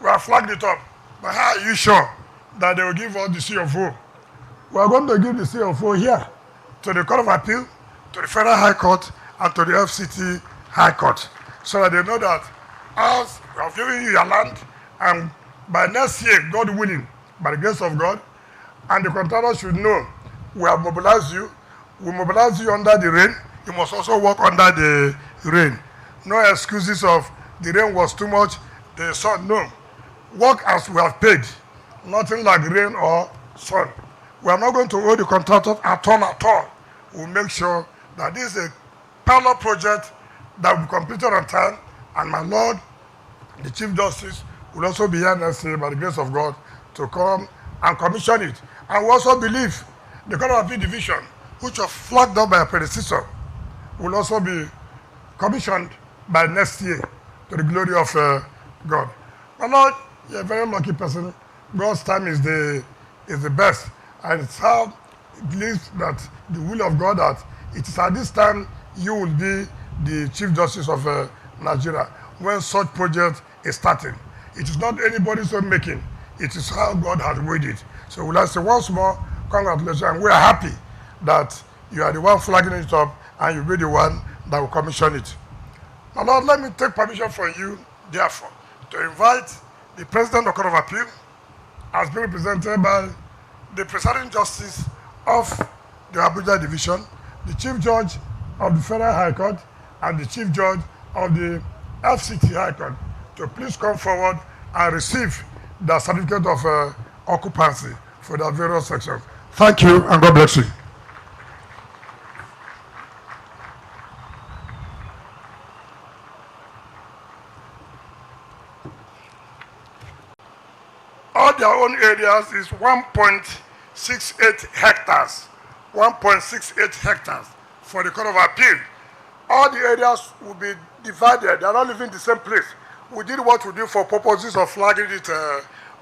we have flagged it up, but how are you sure that they will give us the CFO? We are going to give the CFO here to the Court of Appeal, to the Federal High Court, and to the FCT High Court, so that they know that as we have given you your land, and by next year, God willing, by the grace of God, and the contractor should know we have mobilized you. We mobilize you under the rain. You must also work under the rain. No excuses of the rain was too much, the sun. No. Work as we have paid. Nothing like rain or sun. We are not going to owe the contractors at all. We'll make sure that this is a parallel project that will be completed on time, and my Lord, the Chief Justice, will also be here next year by the grace of God to come and commission it. And we also believe the Court of Appeal Division, which was flagged up by a predecessor, will also be commissioned by next year to the glory of God. My Lord, you're a very lucky person. God's time is the best. And it's how it believes that the will of God, that it is at this time you will be the Chief Justice of Nigeria when such project is starting. It is not anybody's own making. It is how God has made it. So we'll say once more, congratulations, and we are happy that you are the one flagging it up, and you'll be the one that will commission it. Now, Lord, let me take permission from you, therefore, to invite the President of the Court of Appeal, as being represented by the Presiding Justice of the Abuja Division, the Chief Judge of the Federal High Court, and the Chief Judge of the FCT High Court, to please come forward and receive the certificate of occupancy for their various sections. Thank you, and God bless you. All their own areas is 1.68 hectares. 1.68 hectares for the Court of Appeal. All the areas will be divided. They are not living in the same place. we did what we did for purposes of flagging it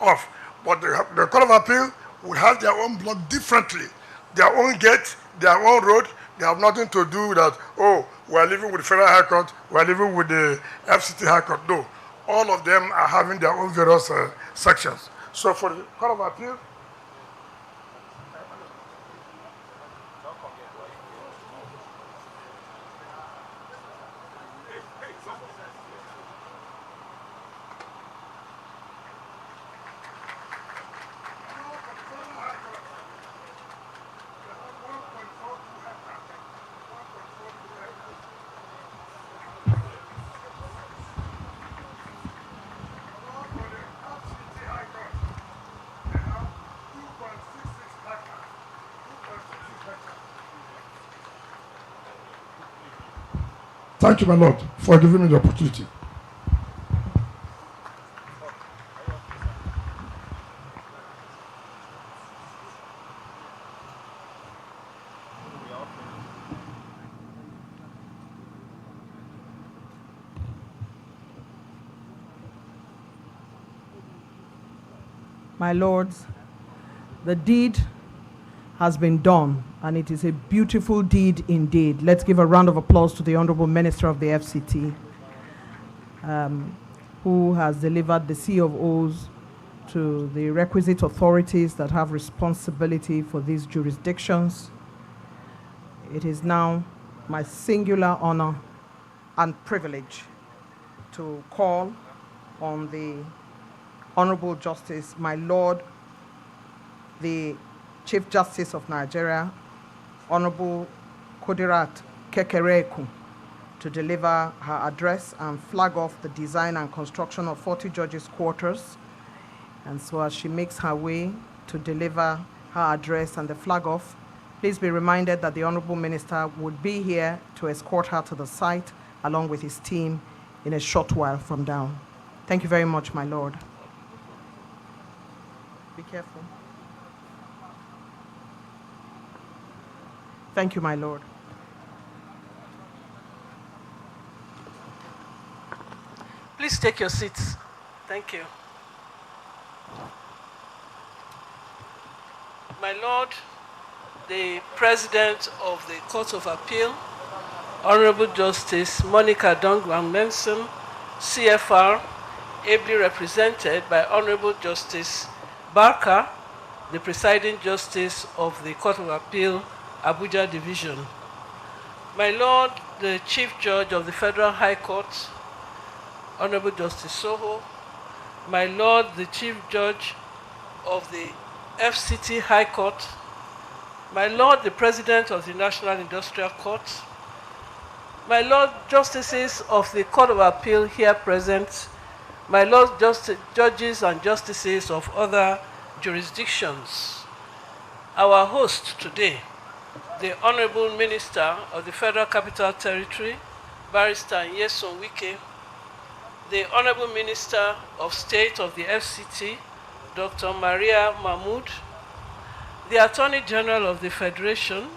off. But the Court of Appeal will have their own block differently, their own gate, their own road. They have nothing to do with that, oh, we are living with the Federal High Court, we are living with the FCT High Court. No, all of them are having their own various sections. So for the Court of Appeal, thank you, my Lord, for giving me the opportunity. My lords, the deed has been done, and it is a beautiful deed indeed. Let's give a round of applause to the Honorable Minister of the FCT, who has delivered the C of O's to the requisite authorities that have responsibility for these jurisdictions. It is now my singular honor and privilege to call on the Honorable Justice, my Lord, the Chief Justice of Nigeria, Honorable Kudirat Kekereekun, to deliver her address and flag off the design and construction of 40 judges' quarters. And so as she makes her way to deliver her address and the flag off, please be reminded that the Honorable Minister would be here to escort her to the site along with his team in a short while from now. Thank you very much, my Lord. Be careful. Thank you, my Lord. Please take your seats. Thank you. My Lord, the President of the Court of Appeal, Honorable Justice Monica Dongwang-Menson, CFR, ably represented by Honorable Justice Barker, the Presiding Justice of the Court of Appeal, Abuja Division. My Lord, the Chief Judge of the Federal High Court, Honorable Justice Soho. My Lord, the Chief Judge of the FCT High Court. My Lord, the President of the National Industrial Court. My Lord, Justices of the Court of Appeal here present. My Lord, Judges and Justices of other jurisdictions. Our host today, the Honorable Minister of the Federal Capital Territory, Barrister Nyesom Wike, the Honorable Minister of State of the FCT, Dr. Maria Mahmood, the Attorney General of the Federation,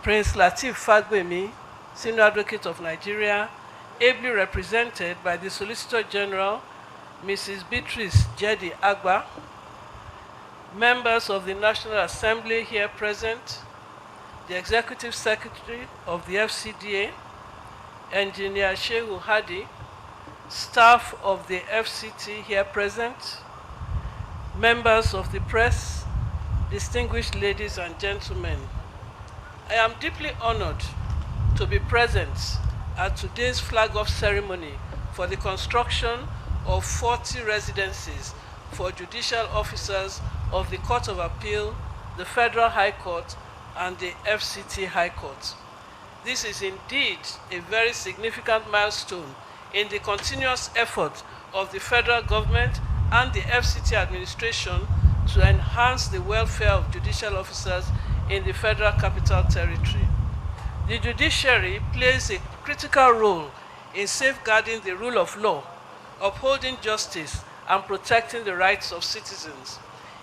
Prince Lateef Fagbemi, Senior Advocate of Nigeria, ably represented by the Solicitor General, Mrs. Beatrice Jedi Agba, members of the National Assembly here present, the Executive Secretary of the FCDA, Engineer Shehu Hadi, staff of the FCT here present, members of the press, distinguished ladies and gentlemen. I am deeply honored to be present at today's flag-off ceremony for the construction of 40 residences for judicial officers of the Court of Appeal, the Federal High Court, and the FCT High Court. This is indeed a very significant milestone in the continuous effort of the federal government and the FCT administration to enhance the welfare of judicial officers in the Federal Capital Territory. The judiciary plays a critical role in safeguarding the rule of law, upholding justice, and protecting the rights of citizens.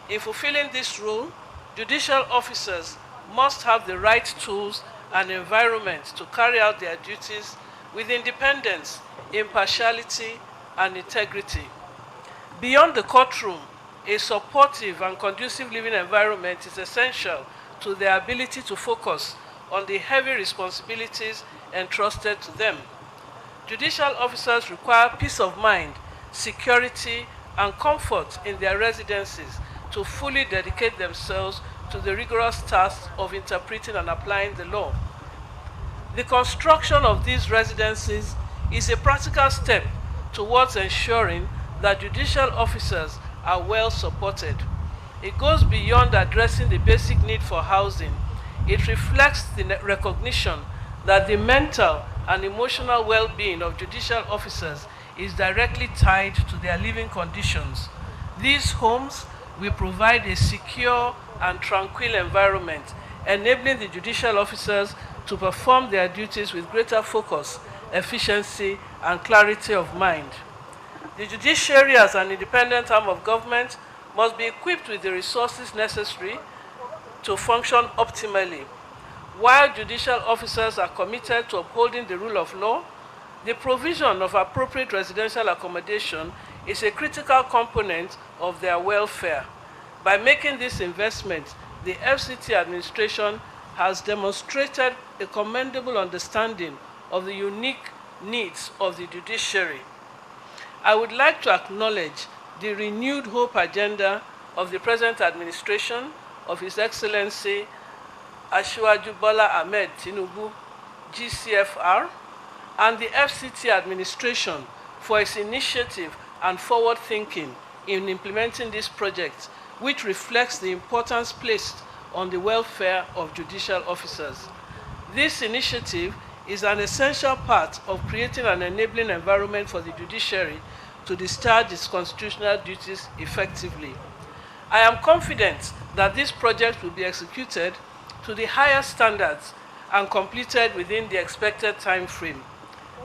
In fulfilling this role, judicial officers must have the right tools and environment to carry out their duties with independence, impartiality, and integrity. Beyond the courtroom, a supportive and conducive living environment is essential to their ability to focus on the heavy responsibilities entrusted to them. Judicial officers require peace of mind, security, and comfort in their residences to fully dedicate themselves to the rigorous task of interpreting and applying the law. The construction of these residences is a practical step towards ensuring that judicial officers are well supported. It goes beyond addressing the basic need for housing. It reflects the recognition that the mental and emotional well-being of judicial officers is directly tied to their living conditions. These homes will provide a secure and tranquil environment, enabling the judicial officers to perform their duties with greater focus, efficiency, and clarity of mind. The judiciary, as an independent arm of government, must be equipped with the resources necessary to function optimally. While judicial officers are committed to upholding the rule of law, the provision of appropriate residential accommodation is a critical component of their welfare. By making this investment, the FCT administration has demonstrated a commendable understanding of the unique needs of the judiciary. I would like to acknowledge the renewed hope agenda of the present administration of His Excellency Asiwaju Bola Ahmed Tinubu, GCFR, and the FCT administration for its initiative and forward thinking in implementing this project, which reflects the importance placed on the welfare of judicial officers. This initiative is an essential part of creating an enabling environment for the judiciary to discharge its constitutional duties effectively. I am confident that this project will be executed to the highest standards and completed within the expected time frame.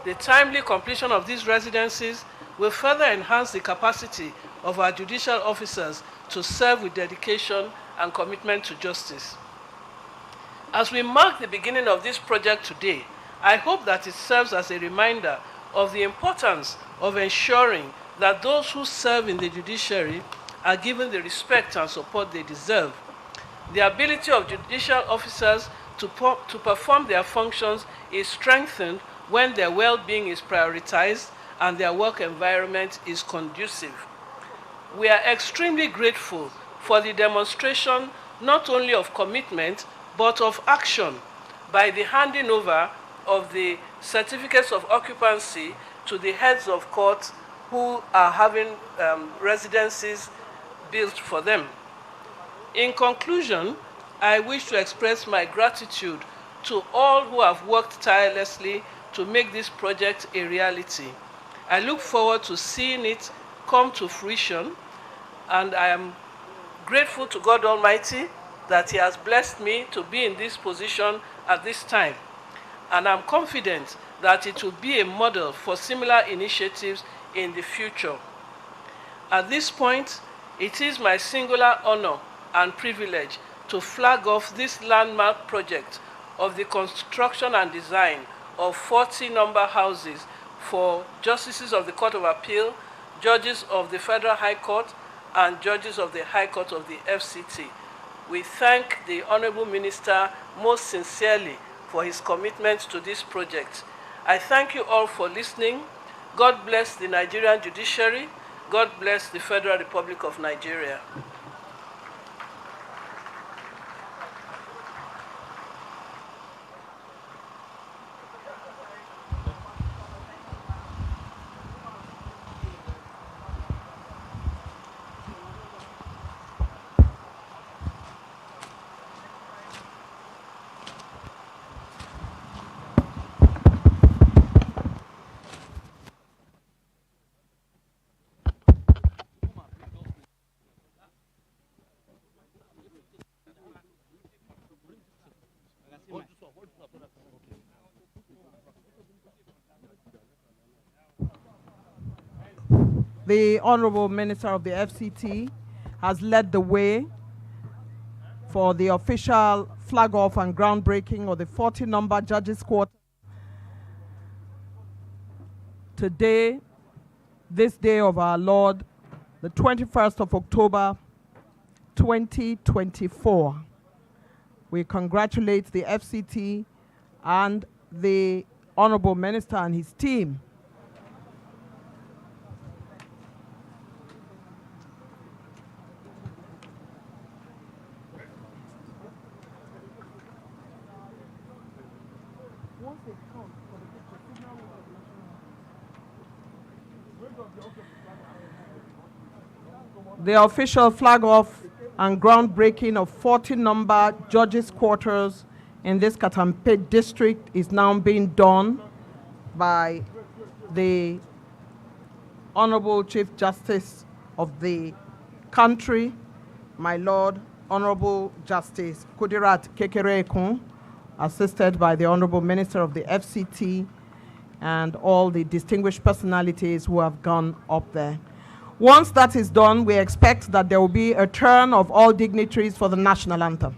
The timely completion of these residencies will further enhance the capacity of our judicial officers to serve with dedication and commitment to justice. As we mark the beginning of this project today, I hope that it serves as a reminder of the importance of ensuring that those who serve in the judiciary are given the respect and support they deserve. The ability of judicial officers to perform their functions is strengthened when their well-being is prioritized and their work environment is conducive. We are extremely grateful for the demonstration not only of commitment, but of action by the handing over of the certificates of occupancy to the heads of courts who are having residencies built for them. In conclusion, I wish to express my gratitude to all who have worked tirelessly to make this project a reality. I look forward to seeing it come to fruition, and I am grateful to God Almighty that He has blessed me to be in this position at this time. And I'm confident that it will be a model for similar initiatives in the future. At this point, it is my singular honor and privilege to flag off this landmark project of the construction and design of 40 number houses for justices of the Court of Appeal, judges of the Federal High Court, and judges of the High Court of the FCT. We thank the Honorable Minister most sincerely for his commitment to this project. I thank you all for listening. God bless the Nigerian judiciary. God bless the Federal Republic of Nigeria. The Honorable Minister of the FCT has led the way for the official flag-off and groundbreaking of the 40 number Judges' Court today, this day of our Lord, the 21st of October, 2024. We congratulate the FCT and the Honorable Minister and his team. The official flag off and groundbreaking of 40-number judges' quarters in this Katampe district is now being done by the Honorable Chief Justice of the country, my Lord, Honorable Justice Kudirat Kekere-Ekun, assisted by the Honorable Minister of the FCT and all the distinguished personalities who have gone up there. Once that is done, we expect that there will be a turn of all dignitaries for the national anthem.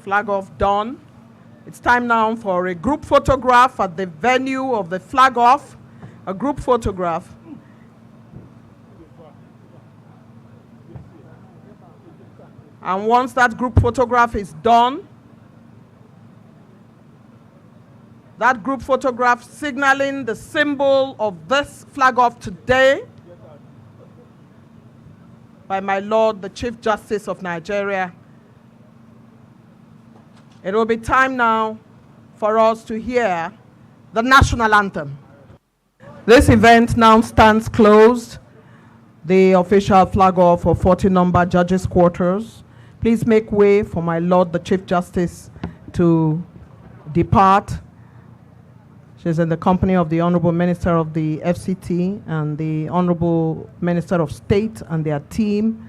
Flag off done. It's time now for a group photograph at the venue of the flag off. A group photograph. And once that group photograph is done, that group photograph signaling the symbol of this flag off today by my Lord, the Chief Justice of Nigeria. It will be time now for us to hear the national anthem. This event now stands closed. The official flag off for 40-number judges' quarters. Please make way for my Lord, the Chief Justice, to depart. She's in the company of the Honorable Minister of the FCT and the Honorable Minister of State and their team.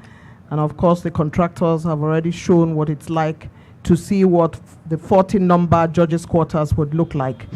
And of course, the contractors have already shown what it's like to see what the 40-number judges' quarters would look like.